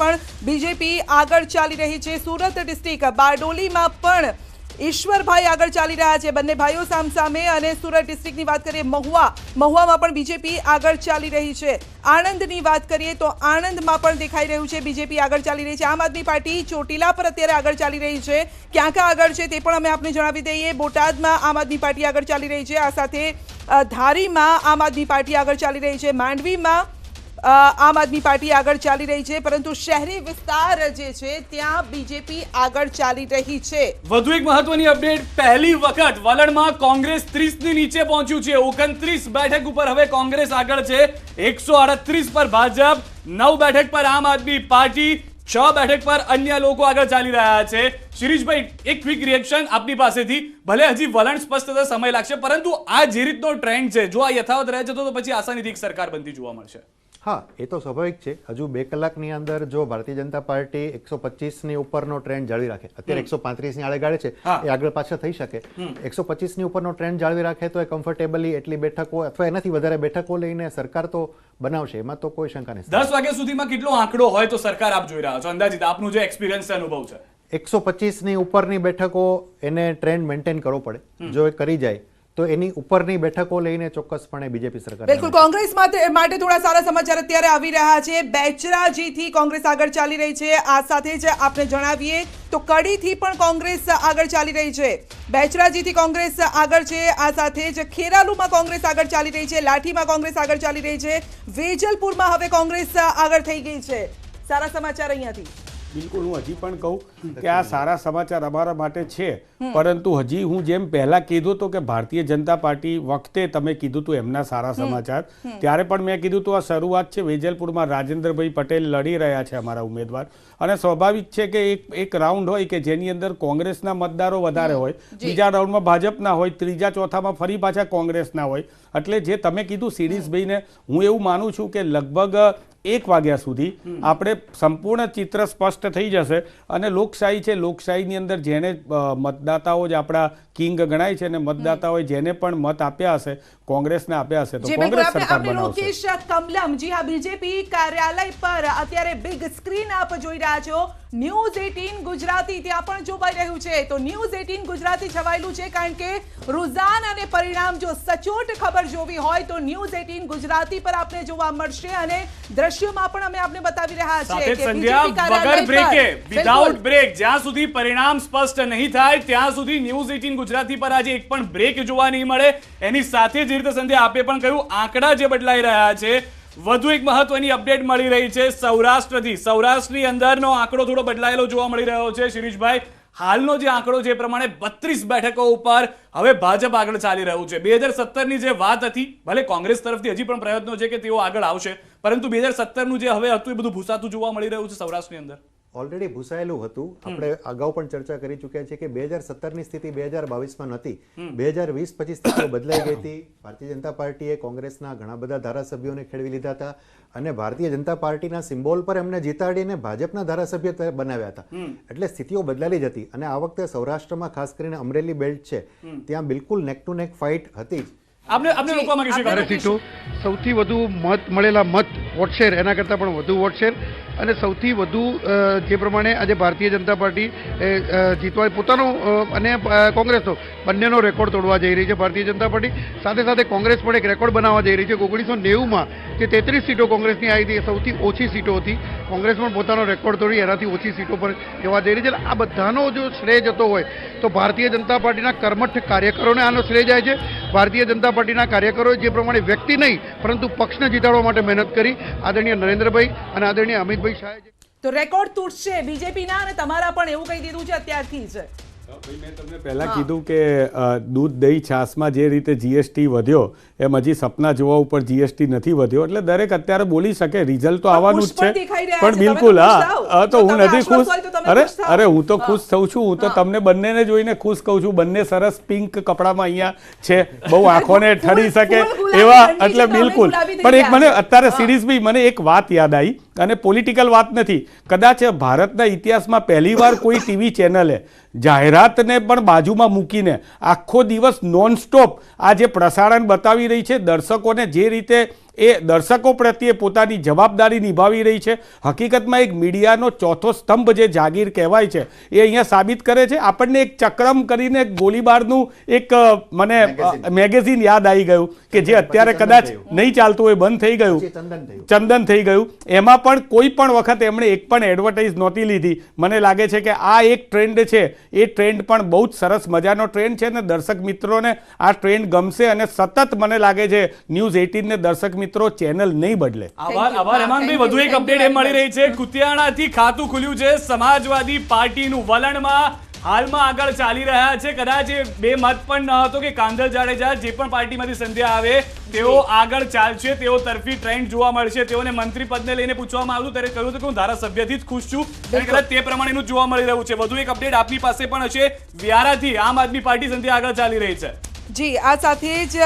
Speaker 1: પણ બીજેપી આગળ ચાલી રહી છે. સુરત ડિસ્ટ્રિક્ટ બારડોલીમાં પણ ઈશ્વરભાઈ આગળ ચાલી રહ્યા છે. બંને ભાઈઓ સામસામે. અને સુરત ડિસ્ટ્રિક્ટની વાત કરીએ, મહુવામાં પણ બીજેપી આગળ ચાલી રહી છે. આણંદની વાત કરીએ તો આણંદમાં પણ દેખાઈ રહ્યું છે બીજેપી આગળ ચાલી રહી છે. આમ આદમી પાર્ટી ચોટીલા પર અત્યારે આગળ ચાલી રહી છે. ક્યાં આગળ છે તે પણ અમે આપને જણાવી દઈએ. બોટાદમાં આમ આદમી પાર્ટી આગળ ચાલી રહી છે. આ સાથે ધારીમાં આમ આદમી પાર્ટી આગળ ચાલી રહી છે. માંડવીમાં આમ આદમી પાર્ટી આગળ ચાલી રહી છે, પરંતુ શહેરી વિસ્તાર જે છે ત્યાં બીજેપી આગળ ચાલી રહી છે.
Speaker 3: વધુ એક મહત્વની અપડેટ, પહેલી વખત વલણમાં કોંગ્રેસ 30ની નીચે પહોંચ્યું છે. 29 બેઠક ઉપર હવે કોંગ્રેસ આગળ છે. 138 પર ભાજપ, 9 બેઠક પર આમ આદમી પાર્ટી, 6 બેઠક પર અન્ય લોકો આગળ ચાલી રહ્યા છે. શિરીષભાઈ, એક ક્વિક રિએક્શન આપની પાસેથી. ભલે હજી વલણ સ્પષ્ટ થતા સમય લાગશે, પરંતુ આ જે રીતનો ટ્રેન્ડ છે, જો આ યથાવત રહે છે તો પછી આસાનીથી એક સરકાર બનતી જોવા મળશે.
Speaker 4: હા, એ તો સ્વાભાવિક છે. હજુ 2 કલાકની અંદર જો ભારતીય જનતા પાર્ટી 125ની ઉપરનો ટ્રેન્ડ જાળવી રાખે, અત્યારે 135ની આડેગાળે છે, એ આગળ પાછળ થઈ શકે. 125ની ઉપરનો ટ્રેન્ડ જાળવી રાખે તો એ કમ્ફર્ટેબલી એટલી બેઠકો અથવા એનાથી વધારે બેઠકો લઈને સરકાર તો બનાવશે, એમાં તો કોઈ શંકા નથી.
Speaker 3: 10 વાગ્યા સુધીમાં કેટલો આંકડો હોય તો સરકાર આપ જોઈ રહ્યા છો અંદાજિત આપનું જે એક્સપિરિયન્સ છે, અનુભવ છે?
Speaker 4: 125ની ઉપરની બેઠકો એને ટ્રેન્ડ મેન્ટેન કરવો પડે. જો એ કરી જાય તો એની ઉપરની બેઠકો લઈને ચોક્કસપણે બીજેપી સરકાર.
Speaker 1: બિલકુલ, કોંગ્રેસ માટે થોડા સારા સમાચાર અત્યારે આવી રહ્યા છે. બેચરાજીથી કોંગ્રેસ આગળ ચાલી રહી છે. આ સાથે જ આપણે જણાવીએ તો કડીથી પણ કોંગ્રેસ આગળ ચાલી રહી છે. બેચરાજીથી કોંગ્રેસ આગળ છે. આ સાથે જ ખેરાલુમાં કોંગ્રેસ આગળ ચાલી રહી છે. લાઠીમાં કોંગ્રેસ આગળ ચાલી રહી છે. વેજલપુરમાં હવે કોંગ્રેસ આગળ થઈ ગઈ છે. સારા સમાચાર અહીંયાથી.
Speaker 5: બિલકુલ, હું હજી પણ કહું કે આ સારા સમાચાર અમારા માટે છે, પરંતુ હજી હું જેમ પહેલા કીધું હતું કે ભારતીય જનતા પાર્ટી વખતે તમે કીધું હતું એમના સારા સમાચાર, ત્યારે પણ મેં કીધું હતું આ શરૂઆત છે. વેજલપુરમાં રાજેન્દ્રભાઈ પટેલ લડી રહ્યા છે અમારા ઉમેદવાર, અને સ્વાભાવિક છે કે એક રાઉન્ડ હોય કે જેની અંદર કોંગ્રેસના મતદારો વધારે હોય, બીજા રાઉન્ડમાં ભાજપના હોય, ત્રીજા ચોથામાં ફરી પાછા કોંગ્રેસના હોય. એટલે જે તમે કીધું શિરીષભાઈને, હું એવું માનું છું કે લગભગ 1 વાગ્યા સુધી આપણે સંપૂર્ણ ચિત્ર સ્પષ્ટ થઈ જશે. અને લોકશાહી છે, લોકશાહીની અંદર જેને મતદાતાઓ જ આપણા કિંગ ગણાય છે, અને મતદાતાઓએ જેને પણ મત આપ્યા હશે, કોંગ્રેસને આપ્યા હશે, તો કોંગ્રેસ સરકાર બનાવશે.
Speaker 1: લોકેશ કમલમ, જી હા, બીજેપી કાર્યાલય પર અત્યારે બિગ સ્ક્રીન આપ જોઈ રહ્યા છો. ન્યૂઝ 18 ગુજરાતી ત્યાં પણ જોવાઈ રહ્યું છે. તો ન્યૂઝ 18 ગુજરાતી છવાયેલું છે, કારણ કે રુઝાન અને પરિણામ જો સચોટ ખબર જોવી હોય તો ન્યૂઝ 18 ગુજરાતી પર આપને જોવા મળશે. અને દ્રશ્યોમાં પણ અમે આપને બતાવી રહ્યા છીએ કે
Speaker 3: સંધ્યા વગર બ્રેકે, વિધાઉટ બ્રેક, જ્યાં સુધી પરિણામ સ્પષ્ટ નહીં થાય ત્યાં સુધી ન્યૂઝ 18 ગુજરાતી પર આજે એક પણ બ્રેક જોવા નહીં મળે. એની સાથે જ રીતે સંધ્યા આપે પણ કહ્યું આંકડા જે બદલાઈ રહ્યા છે. વધુ એક મહત્વની અપડેટ મળી રહી છે સૌરાષ્ટ્રથી. સૌરાષ્ટ્રની અંદરનો આંકડો થોડો બદલાયેલો જોવા મળી રહ્યો છે. શિરીષભાઈ, હાલનો જે આંકડો છે એ પ્રમાણે 32 બેઠકો ઉપર હવે ભાજપ આગળ ચાલી રહ્યું છે. 2017ની જે વાત હતી, ભલે કોંગ્રેસ તરફથી હજી પણ પ્રયત્નો છે કે તેઓ આગળ આવશે, પરંતુ 2017નું જે હવે હતું એ બધું ભૂસાતું જોવા મળી રહ્યું છે સૌરાષ્ટ્રની અંદર.
Speaker 4: ઓલરેડી ભૂસાયેલું હતું. આપણે અગાઉ પણ ચર્ચા કરી ચૂક્યા છે કે 2017ની સ્થિતિ 2022માં નથી. 2020-25 સ્થિતિઓ બદલાઈ ગઈ હતી. ભારતીય જનતા પાર્ટીએ કોંગ્રેસના ઘણા બધા ધારાસભ્યોને ખેડવી લીધા હતા, અને ભારતીય જનતા પાર્ટીના સિમ્બોલ પર એમને જીતાડીને ભાજપના ધારાસભ્ય બનાવ્યા હતા. એટલે સ્થિતિઓ બદલાયેલી જ હતી. અને આ વખતે સૌરાષ્ટ્રમાં ખાસ કરીને અમરેલી બેલ્ટ છે, ત્યાં બિલકુલ નેક ટુ નેક ફાઇટ હતી જ.
Speaker 3: આપણે રોકવા માંગીશું
Speaker 6: સીટો, સૌથી વધુ મત મળેલા મત વોટ શેર એના કરતાં પણ વધુ વોટ શેર, અને સૌથી વધુ જે પ્રમાણે આજે ભારતીય જનતા પાર્ટી જીતવા પોતાનો અને કોંગ્રેસનો બંનેનો રેકોર્ડ તોડવા જઈ રહી છે ભારતીય જનતા પાર્ટી. સાથે સાથે કોંગ્રેસ પણ એક રેકોર્ડ બનાવવા જઈ રહી છે. 1990માં જે 33 સીટો કોંગ્રેસની આવી હતી એ સૌથી ઓછી સીટો હતી. કોંગ્રેસ પણ પોતાનો રેકોર્ડ તોડી એનાથી ઓછી સીટો પર જવા જઈ રહી છે. આ બધાનો જો શ્રેય જતો હોય તો ભારતીય જનતા પાર્ટીના કર્મઠ કાર્યકરોને આનો શ્રેય જાય છે. ભારતીય જનતા પાર્ટીના કાર્યકરોએ જે પ્રમાણે વ્યક્તિ નહીં પરંતુ પક્ષને જીતાડવા માટે મહેનત કરી, આદરણીય નરેન્દ્રભાઈ અને આદરણીય અમિતભાઈ શાહે.
Speaker 1: તો રેકોર્ડ તૂટશે બીજેપીના, અને તમારા પણ એવું કહી દીધું છે અત્યારથી જ.
Speaker 5: મેં તમને પહેલા કીધું કે દૂધ દહીં છાશમાં જે રીતે જીએસટી વધ્યો એમ હજી સપના જોવા ઉપર જીએસટી નથી વધ્યો. એટલે દરેક અત્યારે બોલી શકે, રિઝલ્ટ તો આવવાનું જ છે. પણ બિલકુલ હા, તો હું નથી ખુશ. અરે હું તો ખુશ થઉં છું. હું તો તમને બંનેને જોઈને ખુશ કહું છું. બંને સરસ પિંક કપડામાં અહીંયા છે, બહુ આંખોને ઠરી શકે એવા. એટલે બિલકુલ. પણ એક મને અત્યારે સિરીઝભાઈ મને એક વાત યાદ આવી, અને પોલિટિકલ વાત નથી. કદાચ ભારતના ઇતિહાસમાં પહેલીવાર કોઈ ટીવી ચેનલે જાહેરાતને પણ બાજુમાં મૂકીને આખો દિવસ નોનસ્ટોપ આ જે પ્રસારણ બતાવી રહી છે, દર્શકોને જે રીતે એ દર્શકો પ્રત્યે પોતાની જવાબદારી નિભાવી રહી છે. હકીકતમાં એક મીડિયાનો ચોથો સ્તંભ જે જાગીર કહેવાય છે એ અહીંયા સાબિત કરે છે. આપણને એક ચક્રમ કરીને ગોળીબારનું એક મને મેગેઝિન યાદ આવી ગયું કે જે અત્યારે કદાચ નહીં ચાલતું હોય, બંધ થઈ ગયું, ચંદન થઈ ગયું. એમાં પણ કોઈ પણ વખત એમણે એક પણ એડવર્ટાઇઝ નહોતી લીધી. મને લાગે છે કે આ એક ટ્રેન્ડ છે, એ ટ્રેન્ડ પણ બહુ જ સરસ મજાનો ટ્રેન્ડ છે, અને દર્શક મિત્રોને આ ટ્રેન્ડ ગમશે. અને સતત મને લાગે છે ન્યૂઝ 18 ને દર્શક મિત્રો ચેનલ નહીં બદલે.
Speaker 3: આભાર હેમાંગભાઈ. વધુ એક અપડેટ એ મળી રહી છે, કુતિયાણાથી ખાતું ખુલ્યું છે સમાજવાદી પાર્ટીનું. વલણમાં હાલમાં આગળ ચાલી રહ્યા છે. કદાચ એ 2 મત પણ ન હતો કે કાંધલ જાડેજા જે પણ પાર્ટીમાંથી સંધ્યા આવે તેઓ આગળ ચાલશે, તેઓ તરફી ટ્રેન્ડ જોવા મળશે. તેઓને મંત્રી પદને લઈને પૂછવામાં આવ્યું ત્યારે કહ્યું હતું કે હું ધારાસભ્યથી જ ખુશ છું, અને કદાચ તે પ્રમાણેનું જોવા મળી રહ્યું છે. વધુ એક અપડેટ આપની પાસે પણ હશે. વ્યારાથી આમ આદમી પાર્ટી સંધ્યા આગળ ચાલી રહી છે.
Speaker 1: જી, આ સાથે જ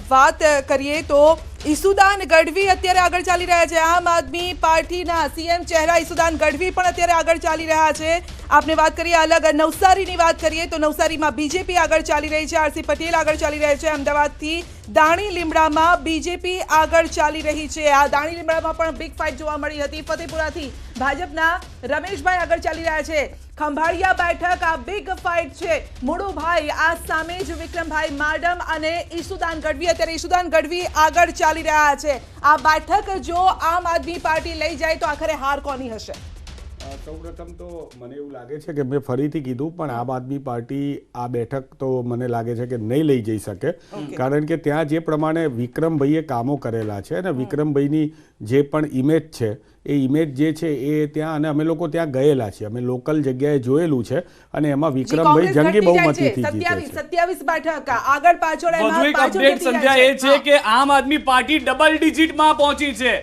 Speaker 1: વાત કરીએ તો ઈસુદાન ગઢવી અત્યારે આગળ ચાલી રહ્યા છે. આમ આદમી પાર્ટીના સીએમ ચહેરા ઈસુદાન ગઢવી પણ અત્યારે આગળ ચાલી રહ્યા છે. આપને વાત કરીએ અલગ નવસારીની વાત કરીએ તો નવસારીમાં બીજેપી આગળ ચાલી રહી છે. આરસી પટેલ આગળ ચાલી રહ્યા છે. અમદાવાદથી દાણી લીમડામાં બીજેપી આગળ ચાલી રહી છે. આ દાણી લીમડામાં પણ બિગ ફાઇટ જોવા મળી હતી. ફતેપુરાથી ભાજપના રમેશભાઈ આગળ ચાલી રહ્યા છે. ખંભાળિયા બેઠક આ બિગ ફાઇટ છે. મુળુભાઈ આ સામે જ વિક્રમભાઈ માડમ અને ઈસુદાન ગઢવી. અત્યારે ઈસુદાન ગઢવી આગળ ચાલી રહ્યા છે. આ બેઠક જો આમ આદમી પાર્ટી લઈ જાય તો આખરે હાર કોની હશે?
Speaker 5: સૌપ્રથમ તો મને એવું લાગે છે કે મેં ફરીથી કીધું પણ આમ આદમી પાર્ટી આ બેઠક તો મને લાગે છે કે નહીં લઈ જઈ શકે, કારણ કે ત્યાં જે પ્રમાણે વિક્રમભાઈએ કામો કરેલા છે અને વિક્રમભાઈની જે પણ ઇમેજ છે એ ઇમેજ જે છે એ ત્યાં, અને અમે લોકો ત્યાં ગયેલા છીએ, અમે લોકલ જગ્યાએ જોયેલું છે અને એમાં વિક્રમભાઈ જંગી બહુમતીથી જીતે છે.
Speaker 1: 27 બેઠક આગળ પાછળ
Speaker 3: વધુ એક અપડેટ સંધ્યા એ છે કે આમ આદમી પાર્ટી ડબલ ડિજિટમાં પહોંચી છે.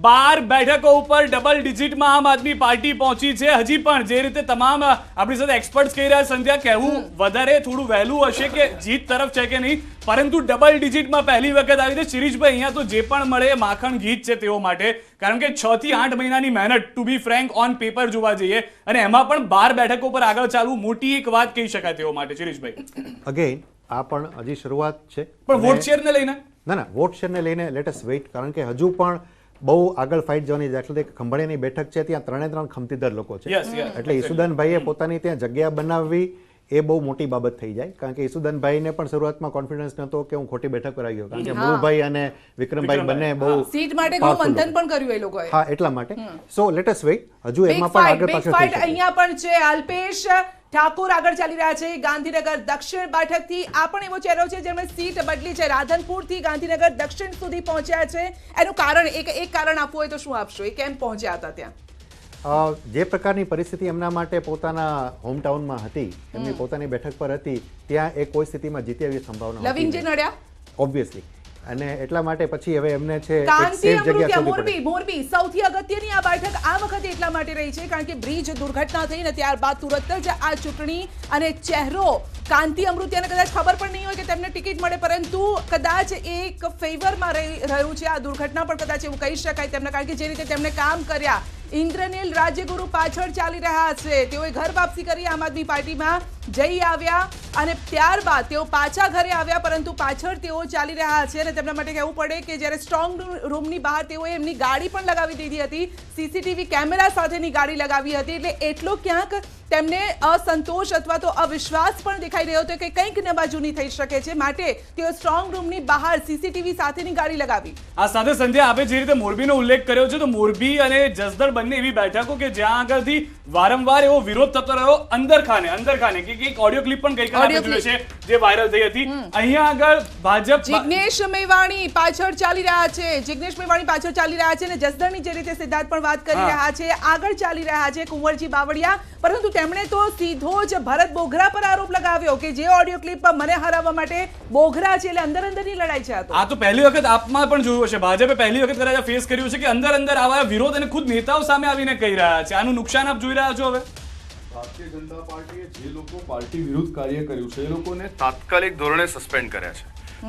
Speaker 3: 12 બેઠકો ઉપર ડબલ ડિજિટમાં આમ આદમી પાર્ટી પહોંચી છે. હજી પણ જે રીતે તમામ આપણી સાથે એક્સપર્ટ્સ કહી રહ્યા, સંધ્યા કહેવું વધારે થોડું વહેલું હશે કે જીત તરફ છે કે નહીં, પરંતુ ડબલ ડિજિટમાં પહેલી વખત આવી છે. શિરીષભાઈ, અહીંયા તો જે પણ મળે માખણ ગીત છે તેઓ માટે, કારણ કે 6 થી 8 મહિનાની મહેનત to be frank on paper જોવા જઈએ અને એમાં પણ 12 બેઠકો પર આગળ ચાલવું મોટી એક વાત કહી શકાય તેઓ માટે. શિરીષભાઈ,
Speaker 4: અગેન આ પણ હજી શરૂઆત છે.
Speaker 3: પણ વોટ શેરને લઈને
Speaker 4: ના, વોટ શેરને લઈને લેટ અસ વેઇટ, કારણ કે હજુ પણ બહુ આગળ ફાઇટ જવાની. દાખલા તરીકે ખંભાળિયાની બેઠક છે, ત્યાં 3 ખમતીદાર લોકો છે. એટલે ઈસુદાનભાઈએ પોતાની ત્યાં જગ્યા બનાવવી એ બહુ મોટી બાબત થઈ જાય, કારણ કે ઈસુદાનભાઈને પણ શરૂઆતમાં કોન્ફિડન્સ નહોતો કે હું ખોટી બેઠક પર આવી ગયો, કારણ કે મુળુભાઈ અને વિક્રમભાઈ બંને બહુ
Speaker 1: સીટ માટે ઘણું મંથન પણ કર્યું એ લોકોએ.
Speaker 4: હા, એટલા માટે સો લેટ અસ વેઇટ. હજુ એમાં પણ આગળ પાછળ થઈ શકે.
Speaker 1: અહીંયા પણ છે અલ્પેશ ઠાકોર આગળ ચાલી રહ્યા છે ગાંધીનગર દક્ષિણ બેઠકથી. આ પણ એવો ચહેરો છે જેમણે સીટ બદલી છે. રાધનપુરથી ગાંધીનગર દક્ષિણ સુધી પહોંચ્યા છે. એનું કારણ એક કારણ આપવું હોય તો શું આપશો? એ કેમ પહોંચ્યા હતા ત્યાં?
Speaker 4: જે પ્રકારની પરિસ્થિતિ એમના માટે પોતાના હોમટાઉનમાં હતી, એમની પોતાની બેઠક પર હતી, ત્યાં એ કોઈ સ્થિતિમાં જીતે એવી સંભાવના
Speaker 1: લવિંગજી નડ્યા
Speaker 4: ઓબ્વિયસલી, અને એટલા માટે પછી હવે એમને છે એક
Speaker 1: કાંતિ
Speaker 4: સેફ જગ્યા
Speaker 1: અમૃતિયા
Speaker 4: શોધવી પડે.
Speaker 1: મોરબી સૌથી અગત્યની આ બેઠક આ વખતે એટલા માટે રહી છે કારણ કે બ્રિજ દુર્ઘટના થઈ ને ત્યારબાદ તુરત જ આ ચૂંટણી અને ચહેરો કાંતિ અમૃતિયાને કદાચ ખબર પણ નહીં હોય કે તેમને ટિકિટ મળે, પરંતુ કદાચ એક ફેવરમાં રહ્યું છે આ દુર્ઘટના પણ, કદાચ એવું કહી શકાય તેમને, કારણ કે જે રીતે તેમણે કામ કર્યા. ઇન્દ્રનીલ રાજ્યગુરુ પાછળ ચાલી રહ્યા છે. તેઓએ ઘર વાપસી કરી, આમ આદમી પાર્ટીમાં જઈ આવ્યા અને ત્યારબાદ તેઓ પાછા ઘરે આવ્યા, પરંતુ પાછળ તેઓ ચાલી રહ્યા છે. અને તેમના માટે કહેવું પડે કે જ્યારે સ્ટ્રોંગ રૂમની બહાર તેઓએ એમની ગાડી પણ લગાવી દીધી હતી, સીસીટીવી કેમેરા સાથેની ગાડી લગાવી હતી. એટલે એટલો ક્યાંક તેમને અસંતોષ અથવા તો અવિશ્વાસ પણ દેખાઈ રહ્યો હતો કે કંઈક નબાજૂની થઈ શકે છે, માટે તેઓ સ્ટ્રોંગ રૂમની બહાર સીસીટીવી સાથેની ગાડી લગાવી.
Speaker 3: આ સાથે સંધ્યા આપે જે રીતે મોરબીનો ઉલ્લેખ કર્યો છે, તો મોરબી અને જસદણ બંને એવી બેઠકો કે જ્યાં આગળથી વારંવાર એવો વિરોધ થતો રહ્યો અંદર ખાને કે એક ઓડિયો ક્લિપ પણ ગઈકાલે આપણે જોઈ છે જે વાયરલ થઈ હતી. અહીંયા આગળ ભાજપ
Speaker 1: જિગ્નેશ મેવાણી પાછળ ચાલી રહ્યા છે અને જસદણની જે રીતે સિદ્ધાર્થ પણ વાત કરી રહ્યા છે, આગળ ચાલી રહ્યા છે કુંવરજી બાવળિયા, પરંતુ તેમણે તો સીધો જ ભરત બોઘરા પર આરોપ લગાવ્યો કે જે ઓડિયો ક્લિપ મને હરાવવા માટે બોઘરા છે, એટલે અંદરની લડાઈ છે.
Speaker 3: આ તો પહેલી વખત આપમાં પણ જોયું હશે, ભાજપે પહેલી વખત કદાચ ફેસ કર્યું છે કે અંદર આવા વિરોધ અને ખુદ નેતાઓ સામે આવીને કહી રહ્યા છે. આનું નુકસાન આપ જોઈ રહ્યા છો. હવે
Speaker 2: ભારતીય જનતા પાર્ટીએ જે લોકો પાર્ટી વિરુદ્ધ કાર્ય કર્યું છે એ લોકોને તાત્કાલિક ધોરણે સસ્પેન્ડ કર્યા છે.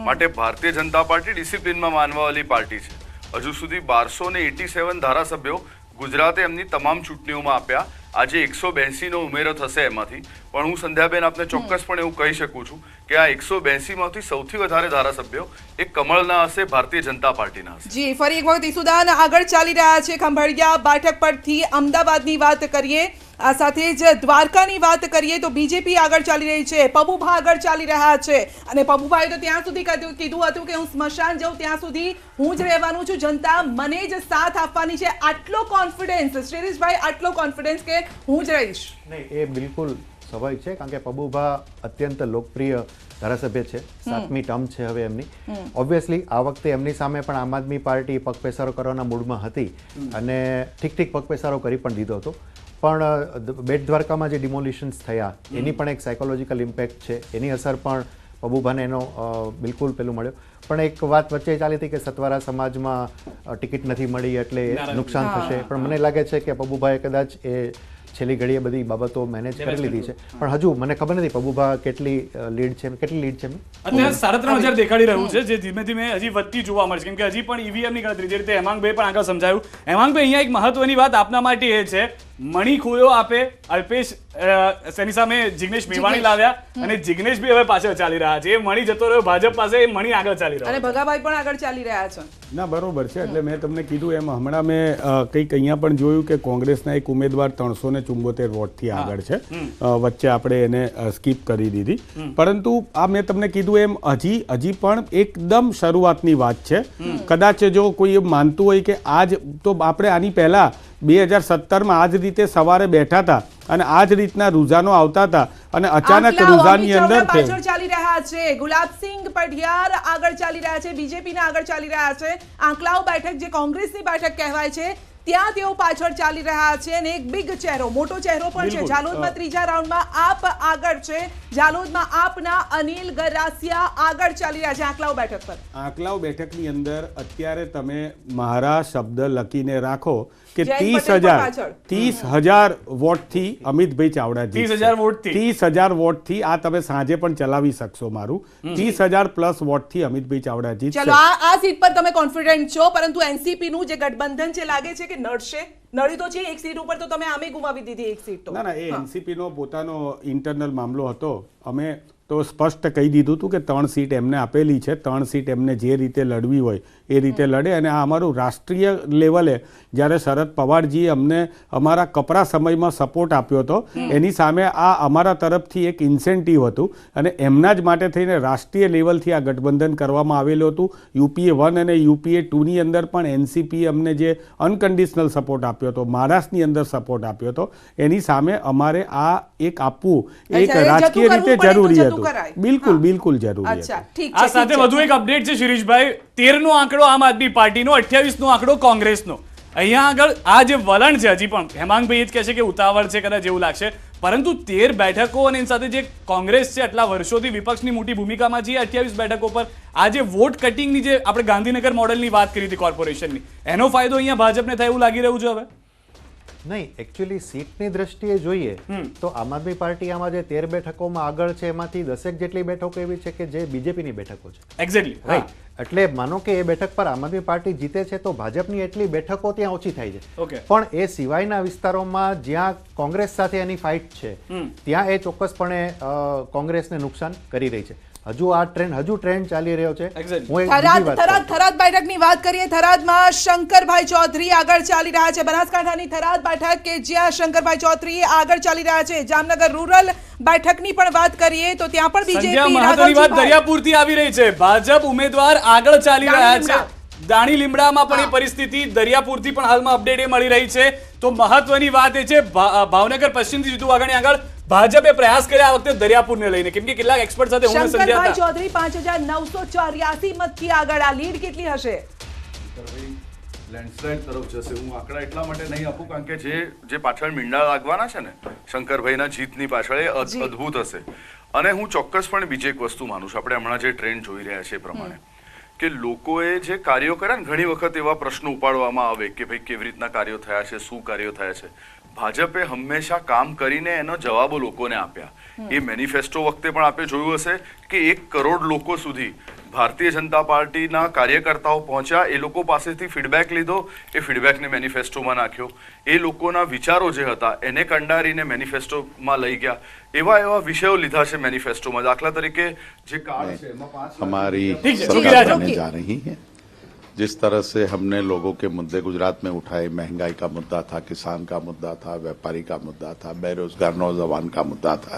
Speaker 2: માટે ભારતીય જનતા પાર્ટી ડિસિપ્લિનમાં માનવાવાળી પાર્ટી છે. હજુ સુધી 1287 ધારાસભ્યો ગુજરાતે એમની તમામ ચૂંટણીઓમાં આપ્યા. આજે 182 નો ઉમેરો થશે એમાંથી, પણ હું સંધ્યાબેન આપને ચોક્કસપણે એવું કહી શકું છું કે આ 182 માંથી સૌથી વધારે ધારાસભ્યો એ કમળના હશે, ભારતીય જનતા પાર્ટીના હશે.
Speaker 1: જી, ફરી એક વખત ઈસુદાન આગળ ચાલી રહ્યા છે ખંભાળિયા બેઠક પરથી. અમદાવાદની વાત કરીએ, આ સાથે જ દ્વારકાની વાત કરીએ તો બીજેપી આગળ ચાલી રહી છે, પબુભા આગળ ચાલી રહ્યા છે. અને પબુભાઈએ તો ત્યાં સુધી કીધું હતું કે હું સ્મશાન જાઉં ત્યાં સુધી હું જ રહેવાનું છું, જનતા મને જ સાથ આપવાની છે. આટલો કોન્ફિડન્સ શિરીષભાઈ, આટલો કોન્ફિડન્સ કે હું જ રહીશ?
Speaker 4: નહીં, એ બિલકુલ સ્વાભાવિક છે, કારણ કે પબુભા અત્યંત લોકપ્રિય ધારાસભ્ય છે, 7મી ટર્મ છે હવે એમની. ઓબ્વિયસલી આ વખતે એમની સામે પણ આમ આદમી પાર્ટી પગપેસારો કરવાના મૂડમાં હતી અને ઠીક પગપેસારો કરી પણ દીધો હતો. પણ બેટ દ્વારકામાં જે ડિમોલિશન્સ થયા એની પણ એક સાયકોલોજીકલ ઇમ્પેક્ટ છે, એની અસર પણ પબુભાને એનો બિલકુલ પેલું મળ્યો. પણ એક વાત વચ્ચે ચાલી હતી કે સતવારા સમાજમાં ટિકિટ નથી મળી એટલે નુકસાન થશે, પણ મને લાગે છે કે પબુભાઈએ કદાચ એ છેલ્લી ઘડીએ બધી બાબતો મેનેજ કરી લીધી છે, પણ હજુ મને ખબર નથી પબુભા કેટલી લીડ છે, કેટલી લીડ છે એમની?
Speaker 3: અત્યારે 3,500 દેખાડી રહ્યું છે, જે ધીમે ધીમે હજી વધતી જોવા મળશે, કેમ કે હજી પણ ઈવીએમ ની ગણતરી, જે રીતે હેમાંગભાઈ પણ આગળ સમજાયું. હેમાંગભાઈ, અહીંયા એક મહત્વની વાત આપના માટે એ છે, મણી ખોયો આપે અલ્પેશ તેની સામે જિગ્નેશ મેવાણી લાવ્યા અને જિગ્નેશ બી હવે પાછળ ચાલી રહ્યા છે. એ મણી જતો રહ્યો ભાજપ પાસે, એ મણી આગળ ચાલી રહ્યો
Speaker 1: અને ભગાભાઈ પણ આગળ ચાલી રહ્યા છે.
Speaker 5: ના, બરોબર છે. એટલે મેં તમને કીધું એમ હમણાં મેં કંઈક અહીંયા પણ જોયું કે કોંગ્રેસના એક ઉમેદવાર 374 વોટથી આગળ છે. વચ્ચે આપણે એને સ્કીપ કરી દીધી, પરંતુ આ મેં તમને કીધું એમ હજી પણ એકદમ શરૂઆતની વાત છે. કદાચ જો કોઈ એમ માનતું હોય કે આજ તો આપણે આની પહેલા 2017માં આ જ રીતે સવારે બેઠા હતા અને આ જ રીતના રૂઝાનો આવતા હતા અને અચાનક રૂઝાની અંદર
Speaker 1: પાછળ ચાલી રહ્યા છે. ગુલાબસિંહ પઢિયાર આગળ ચાલી રહ્યા છે, બીજેપી ના આગળ ચાલી રહ્યા છે. આંકલાવ બેઠક જે કોંગ્રેસની બેઠક કહેવાય છે ત્યાં તેઓ પાછળ ચાલી રહ્યા છે અને એક બિગ ચહેરો, મોટો ચહેરો પણ છે. જાલોદમાં ત્રીજા રાઉન્ડમાં આપ આગળ છે. જાલોદમાં આપના અનિલ ગરાસિયા આગળ ચાલી રહ્યા છે આંકલાવ બેઠક પર.
Speaker 5: આંકલાવ બેઠકની અંદર અત્યારે તમે મારા શબ્દ લખીને રાખો કે
Speaker 1: જયંત પટેલ પણ પાછળ.
Speaker 5: 30,000 વોટથી અમિતભાઈ ચાવડા જીતશે.
Speaker 3: 30,000 વોટથી.
Speaker 5: 30,000 વોટથી આ તમે સાંજે પણ ચલાવી શકશો મારું. 30,000 પ્લસ વોટથી અમિતભાઈ ચાવડા જીતશે.
Speaker 1: ચલો, આ સીટ પર તમે કોન્ફિડન્ટ છો, પરંતુ એનસીપી નું જે ગઠબંધન છે લાગે છે કે નડશે. નડી તો છે એક સીટ ઉપર, તો તમે આમે ગુમાવી દીધી એક સીટ. તો
Speaker 5: ના, એ એનસીપી નો પોતાનો ઇન્ટરનલ મામલો હતો. અમે તો સ્પષ્ટ કહી દીધું હતું કે 3 સીટ એમને આપેલી છે, 3 સીટ એમને જે રીતે લડવી હોય એ રીતે લડે. અને આ અમારું રાષ્ટ્રીય લેવલે જ્યારે શરદ પવારજીએ અમને અમારા કપરા સમયમાં સપોર્ટ આપ્યો હતો, એની સામે આ અમારા તરફથી એક ઇન્સેન્ટિવ હતું અને એમના જ માટે થઈને રાષ્ટ્રીય લેવલથી આ ગઠબંધન કરવામાં આવેલું હતું. UPA 1 અને UPA 2ની અંદર પણ એનસીપી અમને જે અનકન્ડિશનલ સપોર્ટ આપ્યો હતો, મહારાષ્ટ્રની અંદર સપોર્ટ આપ્યો હતો, એની સામે અમારે આ એક આપવું એક રાજકીય રીતે જરૂરી હતું. બિલકુલ જરૂરી હતું.
Speaker 3: આ સાથે વધુ એક અપડેટ છે શિરીષભાઈ. 13 નો આંકડો આમ આદમી પાર્ટીનો, 28 નો આંકડો કોંગ્રેસનો. અહીંયા આગળ આ જે વલણ છે, હજી પણ હેમાંગભાઈ જ કહે છે કે ઉતાવળ છે, કદાચ એવું લાગશે, પરંતુ 13 બેઠકો અને એની સાથે જે કોંગ્રેસ છે આટલા વર્ષોથી વિપક્ષની મોટી ભૂમિકામાં છે, 28 બેઠકો પર આ જે વોટ કટિંગની જે આપણે ગાંધીનગર મોડેલની વાત કરી હતી કોર્પોરેશનની, એનો ફાયદો અહીંયા ભાજપને થાય એવું લાગી રહ્યું છે હવે?
Speaker 4: નહીં, એકચ્યુઅલી સીટની દ્રષ્ટિએ જોઈએ તો આમ આદમી પાર્ટી આમાં જે 13 બેઠકોમાં આગળ છે એમાંથી 10 જેટલી બેઠકો એવી છે કે જે બીજેપીની બેઠકો છે.
Speaker 3: Exactly,
Speaker 4: right. એટલે માનો કે એ બેઠક પર આમ આદમી પાર્ટી જીતે છે તો ભાજપની એટલી બેઠકો ત્યાં ઓછી થાય છે. પણ એ સિવાયના વિસ્તારોમાં જ્યાં કોંગ્રેસ સાથે એની ફાઇટ છે ત્યાં એ ચોક્કસપણે કોંગ્રેસને નુકસાન કરી રહી છે. હજુ ટ્રેન્ડ ચાલી રહ્યો છે.
Speaker 1: થરાદ બેઠકની વાત કરીએ. થરાદમાં શંકરભાઈ ચૌધરી આગળ ચાલી રહ્યા છે. બનાસકાંઠાની થરાદ બેઠક કે જ્યાં શંકરભાઈ ચૌધરી આગળ ચાલી રહ્યા છે. જામનગર રૂરલ બેઠકની પણ વાત કરીએ તો ત્યાં પણ બીજેપી
Speaker 3: મહત્વની વાત દરિયાપુરથી આવી રહી છે. ભાજપ ઉમેદવાર આગળ ચાલી રહ્યા છે. દાણી લીમડામાં પણ એ પરિસ્થિતિ, દરિયાપુરથી પણ હાલમાં અપડેટ એ મળી રહી છે. તો મહત્વની વાત એ છે, ભાવનગર પશ્ચિમથી જીતુ વાઘાણી આગળ ભાજપે પ્રયાસ કર્યા આ વખતે દરિયાપુરને લઈને, કેમ કે કેટલાક એક્સપર્ટ સાથે હું સમજ્યા હતા.
Speaker 1: ચૌધરી 5,984 મતથી આગળ. આ લીડ કેટલી હશે?
Speaker 2: લેન્ડસ્લાઇડ તરફ જશે. હું આંકડા એટલા માટે નહીં આપું કારણ કે જે પાછળ મીંડા લાગવાના છે ને શંકરભાઈના જીતની પાછળ, એ અદ્ભુત હશે. અને હું ચોક્કસપણે બીજી એક વસ્તુ માનું છું, આપણે હમણાં જે ટ્રેન્ડ જોઈ રહ્યા છે એ પ્રમાણે કે લોકોએ જે કાર્યો કર્યા ને, ઘણી વખત એવા પ્રશ્નો ઉપાડવામાં આવે કે ભાઈ કેવી રીતના કાર્યો થયા છે, શું કાર્યો થયા છે. ભાજપે હંમેશા કામ કરીને એનો જવાબો લોકોને આપ્યા. એ મેનિફેસ્ટો વખતે પણ આપણે જોયું હશે કે 1 કરોડ લોકો સુધી ભારતીય જનતા પાર્ટીના કાર્યકર્તાઓ પહોંચ્યા. એ લોકો પાસેથી ફીડબેક લીધો, એ ફીડબેકને મેનિફેસ્ટોમાં નાખ્યો. એ લોકોના વિચારો જે હતા એને કંડારીને મેનિફેસ્ટોમાં લઈ ગયા. એવા વિષયો લીધા છે મેનિફેસ્ટોમાં. દાખલા તરીકે જે કાર્ડ છે એમાં 5
Speaker 7: हमारी सरकार बनने जा रही है. जिस तरह से हमने लोगों के मुद्दे गुजरात में उठाए, महंगाई का मुद्दा था, किसान का मुद्दा था, व्यापारी का मुद्दा था, बेरोजगार नौजवान का मुद्दा था,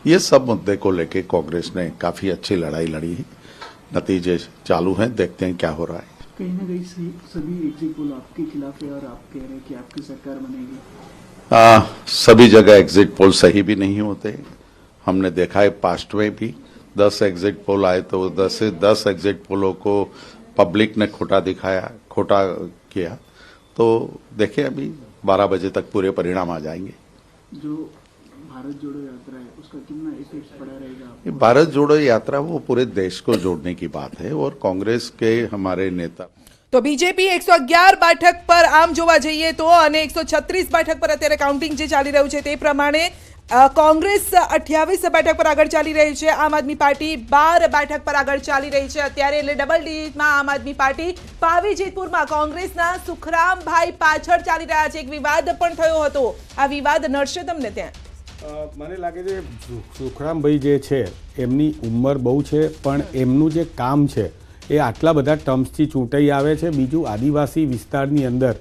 Speaker 7: ये सब मुद्दे को लेके कांग्रेस ने काफी अच्छी लड़ाई लड़ी है. नतीजे चालू हैं, देखते हैं क्या हो रहा है.
Speaker 8: कहीं ना कहीं सभी एग्जिट पोल आपके खिलाफ है और आप कह रहे हैं कि आपकी सरकार बनेगी.
Speaker 7: सभी जगह एग्जिट पोल सही भी नहीं होते. हमने देखा है पास्ट में भी 10 एग्जिट पोल आए तो 10 से 10 एग्जिट पोलों को पब्लिक ने खोटा दिखाया, खोटा किया. तो देखिए अभी 12 बजे तक पूरे परिणाम आ जाएंगे.
Speaker 8: जो भारत जोड़ो यात्रा है उसका कितना इफेक्ट पड़ा रहेगा?
Speaker 7: भारत जोड़ो यात्रा वो पूरे देश को जोड़ने की बात है और कांग्रेस के हमारे नेता
Speaker 1: તો બીજેપી 111 બેઠક પર આમ જોવા જઈએ તો અને 136 બેઠક પર અત્યારે કાઉન્ટિંગ જે ચાલી રહ્યું છે તે પ્રમાણે કોંગ્રેસ 28 બેઠક પર આગળ ચાલી રહી છે, આમ આદમી પાર્ટી 12 બેઠક પર આગળ ચાલી રહી છે અત્યારે, એટલે ડબલ ડિજિટમાં આમ આદમી પાર્ટી. પાવી જેતપુરમાં કોંગ્રેસના સુખરામભાઈ પાછળ ચાલી રહ્યા છે, એક વિવાદ પણ થયો હતો, આ વિવાદ નડશે તમને ત્યાં?
Speaker 5: મને લાગે છે સુખરામભાઈ જે છે એમની ઉંમર બહુ છે, પણ એમનું જે કામ છે એ આટલા બધા ટર્મ્સથી ચૂંટાઈ આવે છે. બીજું આદિવાસી વિસ્તારની અંદર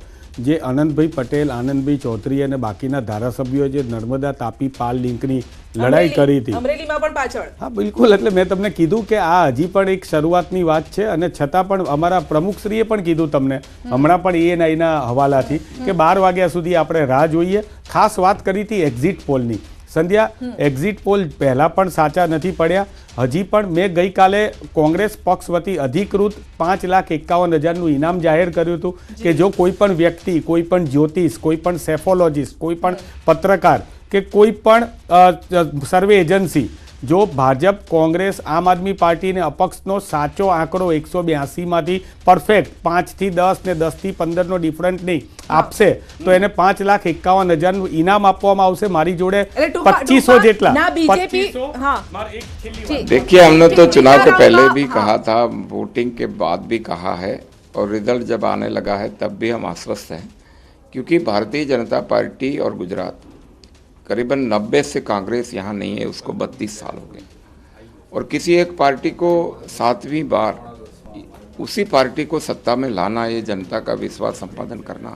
Speaker 5: જે આનંદભાઈ પટેલ, આનંદભાઈ ચૌધરી અને બાકીના ધારાસભ્યોએ જે નર્મદા તાપી પાલ લિંકની લડાઈ કરી હતી,
Speaker 1: અમરેલીમાં પણ પાછળ.
Speaker 5: હા બિલકુલ, એટલે મેં તમને કીધું કે આ હજી પણ એક શરૂઆતની વાત છે, અને છતાં પણ અમારા પ્રમુખશ્રીએ પણ કીધું તમને હમણાં પણ એના હવાલાથી કે 12 વાગ્યા સુધી આપણે રાહ જોઈએ. ખાસ વાત કરી હતી એક્ઝિટ પોલની. સંધ્યા, એક્ઝિટ પોલ પહેલાં પણ સાચા નથી પડ્યા. હજી પણ મેં ગઈકાલે કોંગ્રેસ પક્ષ વતી અધિકૃત 5,51,000નું ઇનામ જાહેર કર્યું હતું કે જો કોઈ પણ વ્યક્તિ, કોઈ પણ જ્યોતિષ, કોઈ પણ સેફોલોજીસ્ટ, કોઈ પણ પત્રકાર કે કોઈ પણ સર્વે એજન્સી જો ભાજપ, કોંગ્રેસ, આમ આદમી પાર્ટી અને અપક્ષનો સાચો આંકડો 182માંથી પરફેક્ટ 5 થી 10 ને 10 થી 15નો ડિફરન્ટ નહીં આપશે તો એને 5,51,000નું ઇનામ આપવામાં આવશે. મારી જોડે 2500 જેટલા.
Speaker 9: देखिए, हमने तो चुनाव के पहले भी कहा था, वोटिंग के बाद भी कहा है, और रिजल्ट जब आने लगा है तब भी हम आश्वस्त हैं, क्योंकि भारतीय जनता पार्टी और गुजरात करीबन 90 से कांग्रेस यहाँ नहीं है, उसको 32 साल हो गए, और किसी एक पार्टी को 7वीं बार उसी पार्टी को सत्ता में लाना, ये जनता का विश्वास संपादन करना,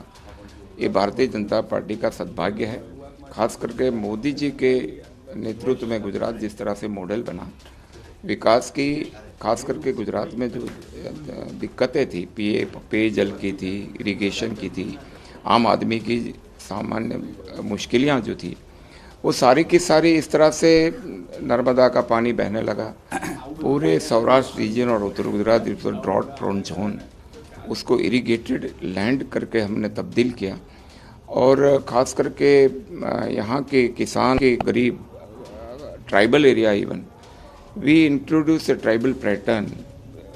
Speaker 9: ये भारतीय जनता पार्टी का सद्भाग्य है. खास करके मोदी जी के नेतृत्व में गुजरात जिस तरह से मॉडल बना विकास की, खास करके गुजरात में जो दिक्कतें थी, पेयजल की थी, इरिगेशन की थी, आम आदमी की सामान्य मुश्किलें जो थी, वो सारी की सारी इस तरह से नर्मदा का पानी बहने लगा. पूरे सौराष्ट्र रीजन और उत्तर गुजरात ड्रॉट प्रोन जोन, उसको इरिगेटेड लैंड करके हमने तब्दील किया, और ख़ास करके यहाँ के किसान के गरीब tribal area even we introduce a tribal pattern.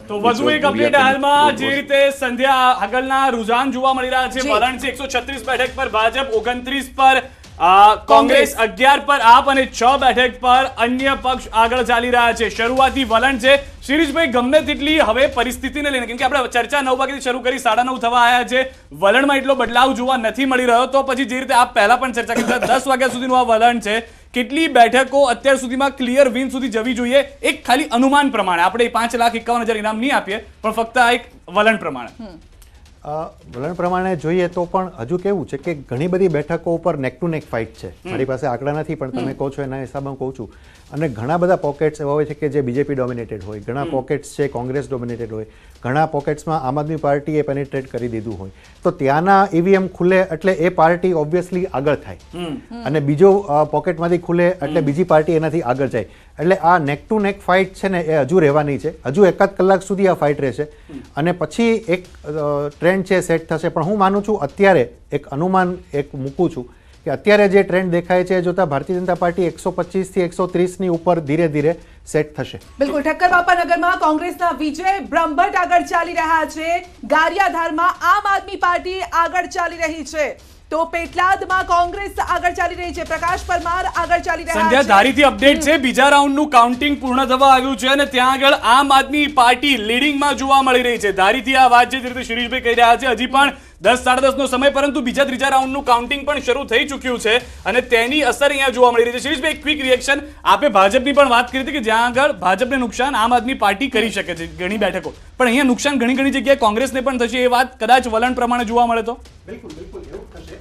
Speaker 3: તો વધુ એક અપડેટ હાલમાં જે રીતે સંધ્યા આગળના રુઝાન જોવા મળી રહ્યા છે. વલણ છે 136 બેઠક પર ભાજપ, 29 પર કોંગ્રેસ, 11 પર આપ અને 6 બેઠક પર અન્ય પક્ષ આગળ ચાલી રહ્યા છે. શરૂઆતી વલણ છે. શિરીષભાઈ, ગમે તેટલી હવે પરિસ્થિતિને લઈને, કેમ કે આપણે ચર્ચા 9 વાગ્યાથી શરૂ કરી, 9:30 થવા આવ્યા છે, વલણમાં એટલો બદલાવ જોવા નથી મળી રહ્યો, તો પછી જે રીતે આપ પહેલા પણ ચર્ચા કરી 10 વાગ્યા સુધીનું આ વલણ છે, કેટલી બેઠકો અત્યાર સુધીમાં ક્લિયર વિન સુધી જવી જોઈએ? એક ખાલી અનુમાન પ્રમાણે, આપણે 5,51,000 ઇનામ નહીં આપીએ, પણ ફક્ત આ એક વલણ પ્રમાણે.
Speaker 4: વલણ પ્રમાણે જોઈએ તો પણ હજુ કેવું છે કે ઘણી બધી બેઠકો ઉપર નેક ટુ નેક ફાઇટ છે. મારી પાસે આંકડા નથી, પણ તમે કહો છો એના હિસાબે હું કહું છું. અને ઘણા બધા પોકેટ્સ એવા હોય છે કે જે બીજેપી ડોમિનેટેડ હોય, ઘણા પોકેટ્સ છે કોંગ્રેસ ડોમિનેટેડ હોય, ઘણા પોકેટ્સમાં આમ આદમી પાર્ટીએ પેનિટ્રેટ કરી દીધું હોય, તો ત્યાંના ઈવીએમ ખુલે એટલે એ પાર્ટી ઓબ્વિયસલી આગળ થાય, અને બીજો પોકેટમાંથી ખુલે એટલે બીજી પાર્ટી એનાથી આગળ જાય. એટલે આ નેક ટુ નેક ફાઇટ છે ને એ હજુ રહેવાની છે. હજુ 1 કલાક સુધી આ ફાઇટ રહેશે, અને પછી એક ટ્રેન્ડ છે સેટ થશે. પણ હું માનું છું, અત્યારે એક અનુમાન એક મૂકું છું કે અત્યારે જે ટ્રેન્ડ દેખાય છે જોતા ભારતીય જનતા પાર્ટી 125 થી 130ની ઉપર ધીરે ધીરે સેટ થશે.
Speaker 1: બિલકુલ. ઠક્કર બાપાનગરમાં કોંગ્રેસના વિજય બ્રહ્મભટ્ટ આગળ ચાલી રહ્યા છે. ગારિયાધારમાં આમ આદમી પાર્ટી આગળ ચાલી રહી છે. તો પેટલાદમાં કોંગ્રેસ આગળ ચાલી રહી છે. પ્રકાશ પરમાર આગળ ચાલી રહ્યા છે.
Speaker 3: સંધ્યા, ધારીથી અપડેટ છે. બીજા રાઉન્ડનું કાઉન્ટિંગ પૂર્ણ થવા આવ્યું છે અને ત્યાં આગળ આમ આદમી પાર્ટી લીડિંગમાં જોવા મળી રહી છે. ધારીથી આ વાત જે રીતે શિરીષભાઈ કહી રહ્યા છે, હજી પણ 10-10:30નો સમય, પરંતુ બીજા ત્રીજા રાઉન્ડનું કાઉન્ટિંગ પણ શરૂ થઈ ચૂક્યું છે અને તેની અસર અહીંયા જોવા મળી રહી છે. શિરીષભાઈ, એક ક્વિક રિએક્શન. આપે ભાજપની પણ વાત કરી હતી કે જ્યાં આગળ ભાજપને નુકસાન આમ આદમી પાર્ટી કરી શકે છે ઘણી બેઠકો, પણ અહીંયા નુકસાન ઘણી જગ્યાએ કોંગ્રેસને પણ થશે, એ વાત કદાચ વલણ પ્રમાણે જોવા મળે તો?
Speaker 4: બિલકુલ એવું થશે.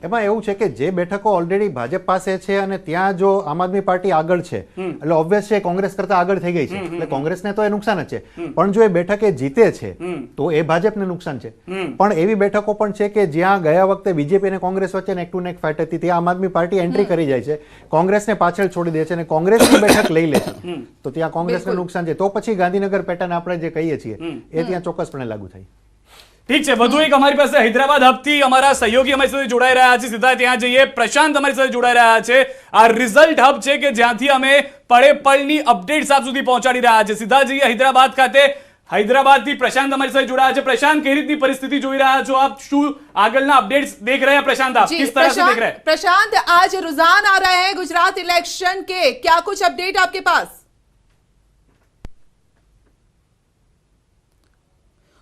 Speaker 4: એમાં એવું છે કે જે બેઠકો ઓલરેડી ભાજપ પાસે છે અને ત્યાં જો આમ આદમી પાર્ટી આગળ છે, એટલે ઓબ્વિયસ છે કોંગ્રેસ કરતા આગળ થઈ ગઈ છે, એટલે કોંગ્રેસને તો એ નુકસાન જ છે. પણ જો એ બેઠકે જીતે છે તો એ ભાજપને નુકસાન છે. પણ એવી બેઠકો પણ છે કે જ્યાં ગયા વખતે બીજેપી અને કોંગ્રેસ વચ્ચે નેક ટુ નેક ફાઇટ હતી, ત્યાં આમ આદમી પાર્ટી એન્ટ્રી કરી જાય છે, કોંગ્રેસને પાછળ છોડી દે છે અને કોંગ્રેસની બેઠક લઈ લે છે, તો ત્યાં કોંગ્રેસને નુકસાન છે. તો પછી ગાંધીનગર પેટર્ન આપણે જે કહીએ છીએ એ ત્યાં ચોક્કસપણે લાગુ થાય.
Speaker 3: ઠીક છે. વધુ એક અમારી પાસે હૈદરાબાદ હબથી અમારા સહયોગી અમારી સાથે જોડાઈ રહ્યા છે. સીધા ત્યાં જઈએ. પ્રશાંત અમારી સાથે જોડાઈ રહ્યા છે. આ રિઝલ્ટ હબ છે કે જ્યાંથી અમે પળે પળની અપડેટ્સ આપ સુધી પહોંચાડી રહ્યા છે. સીધા જઈએ હૈદરાબાદ ખાતે. હૈદરાબાદથી પ્રશાંત અમારી સાથે જોડાયા છે. પ્રશાંત, કઈ રીતની પરિસ્થિતિ જોઈ રહ્યા છો આપ? શું આગળના અપडेट्स देख रहे हैं प्रशांत? आप किस तरह से देख रहे हैं?
Speaker 1: प्रशांत, आज रुझान आ रहे हैं गुजरात इलेक्शन के, क्या कुछ अपडेट आपके पास?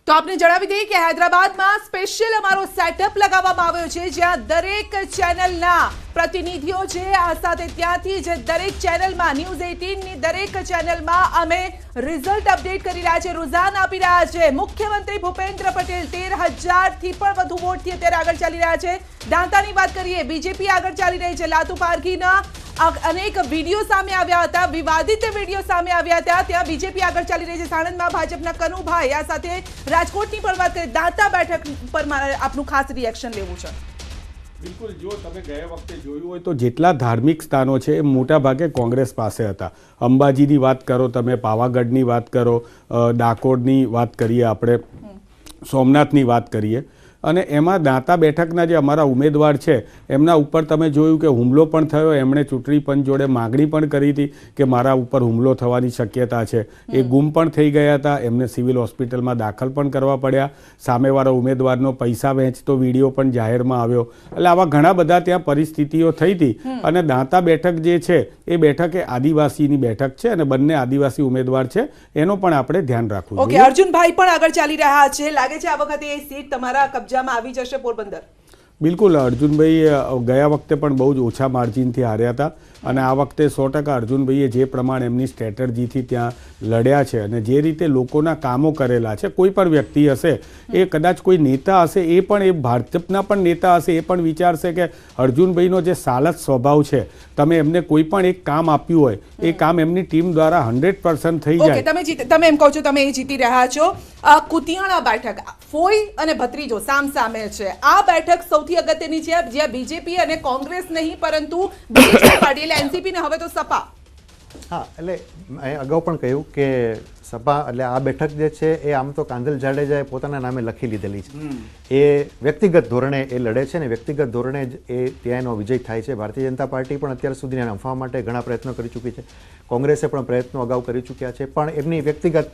Speaker 1: તો આપને જણાવી દઈએ કે હૈદરાબાદમાં સ્પેશિયલ અમારો સેટઅપ લગાવવામાં આવ્યો છે, જ્યાં દરેક ચેનલના પ્રતિનિધિઓ છે. આ સાથે ત્યાંથી જ દરેક ચેનલમાં, ન્યૂઝ 18 ની દરેક ચેનલમાં અમે રિઝલ્ટ અપડેટ કરી રહ્યા છે, રુઝાન આપી રહ્યા છે. મુખ્યમંત્રી ભૂપેન્દ્ર પટેલ 13,000 થી પણ વધુ વોટથી અત્યારે આગળ ચાલી રહ્યા છે. દાંતાની વાત કરીએ, બીજેપી આગળ ચાલી રહી છે. લાતુ પારઘીના અનેક વિડીયો સામે આવ્યા હતા, વિવાદિત વિડીયો સામે આવ્યા હતા, ત્યાં બીજેપી આગળ ચાલી રહી છે. સાણંદમાં ભાજપના કનુભાઈ, આ સાથે રાજકોટની પણ વાત કરીએ. દાંતા બેઠક પર મારે આપનું ખાસ રિએક્શન લેવું છે.
Speaker 5: બિલકુલ, જો તમે ગયા વખતે જોયું હોય તો જેટલા ધાર્મિક સ્થાનો છે એ મોટા ભાગે કોંગ્રેસ પાસે હતા. અંબાજીની વાત કરો, તમે પાવાગઢની વાત કરો, ડાકોરની વાત કરીએ, આપણે સોમનાથની વાત કરીએ, અને એમાં દાંતા બેઠકના જે અમારા ઉમેદવાર છે એમના ઉપર તમે જોયું કે હુમલો પણ થયો. એમણે ચૂંટણી પંચ જોડે માગણી પણ કરી હતી કે મારા ઉપર હુમલો થવાની શક્યતા છે. એ ગુમ પણ થઈ ગયા હતા. એમને સિવિલ હોસ્પિટલમાં દાખલ પણ કરવા પડ્યા. સામેવાળા ઉમેદવારનો પૈસા વહેંચતો વિડીયો પણ જાહેરમાં આવ્યો. એટલે આવા ઘણા બધા ત્યાં પરિસ્થિતિઓ થઈ હતી. અને દાંતા બેઠક જે છે એ બેઠક એ આદિવાસીની બેઠક છે અને બંને આદિવાસી ઉમેદવાર છે, એનો પણ આપણે ધ્યાન રાખવું
Speaker 1: ઓકે,
Speaker 5: જોઈએ.
Speaker 1: અર્જુનભાઈ પણ આગળ ચાલી રહ્યા છે. લાગે છે આ વખતે એ સીટ તમારા કબજામાં આવી જશે પોરબંદર?
Speaker 5: બિલકુલ, અર્જુનભાઈ ગયા વખતે પણ બહુ જ ઓછા માર્જિનથી હાર્યા હતા અને આ વખતે 100% અર્જુનભાઈએ જે પ્રમાણે એમની સ્ટ્રેટેજીથી ત્યાં લડ્યા છે અને જે રીતે લોકોના કામો કરેલા છે, કોઈ પણ વ્યક્તિ હશે, એ કદાચ કોઈ નેતા હશે, એ પણ એ ભાજપના પણ નેતા હશે, એ પણ વિચારશે કે અર્જુનભાઈનો જે સાલસ સ્વભાવ છે, તમે એમને કોઈ પણ એક કામ આપ્યું હોય, એ કામ એમની ટીમ દ્વારા 100% થઈ જાય.
Speaker 1: તમે એમ કહો છો તમે એ જીતી રહ્યા છો. કુતિયાણા બેઠક, ફોઈ અને ભત્રીજો સામસામે છે. આ બેઠક સૌથી અગત્યની છે, જ્યાં બીજેપી અને કોંગ્રેસ નહીં પરંતુ બીજેપી પાર્ટી એટલે એનસીપી ને હવે તો સપા.
Speaker 4: હા, એટલે મેં અગાઉ પણ કહ્યું કે સપા એટલે આ બેઠક જે છે એ આમ તો કાંધલ જાડેજાએ પોતાના નામે લખી લીધેલી છે. એ વ્યક્તિગત ધોરણે એ લડે છે ને વ્યક્તિગત ધોરણે જ એ ત્યાંનો વિજય થાય છે. ભારતીય જનતા પાર્ટી પણ અત્યાર સુધી એને નફાવવા માટે ઘણા પ્રયત્નો કરી ચૂકી છે. કોંગ્રેસે પણ પ્રયત્નો અગાઉ કરી ચૂક્યા છે, પણ એમની વ્યક્તિગત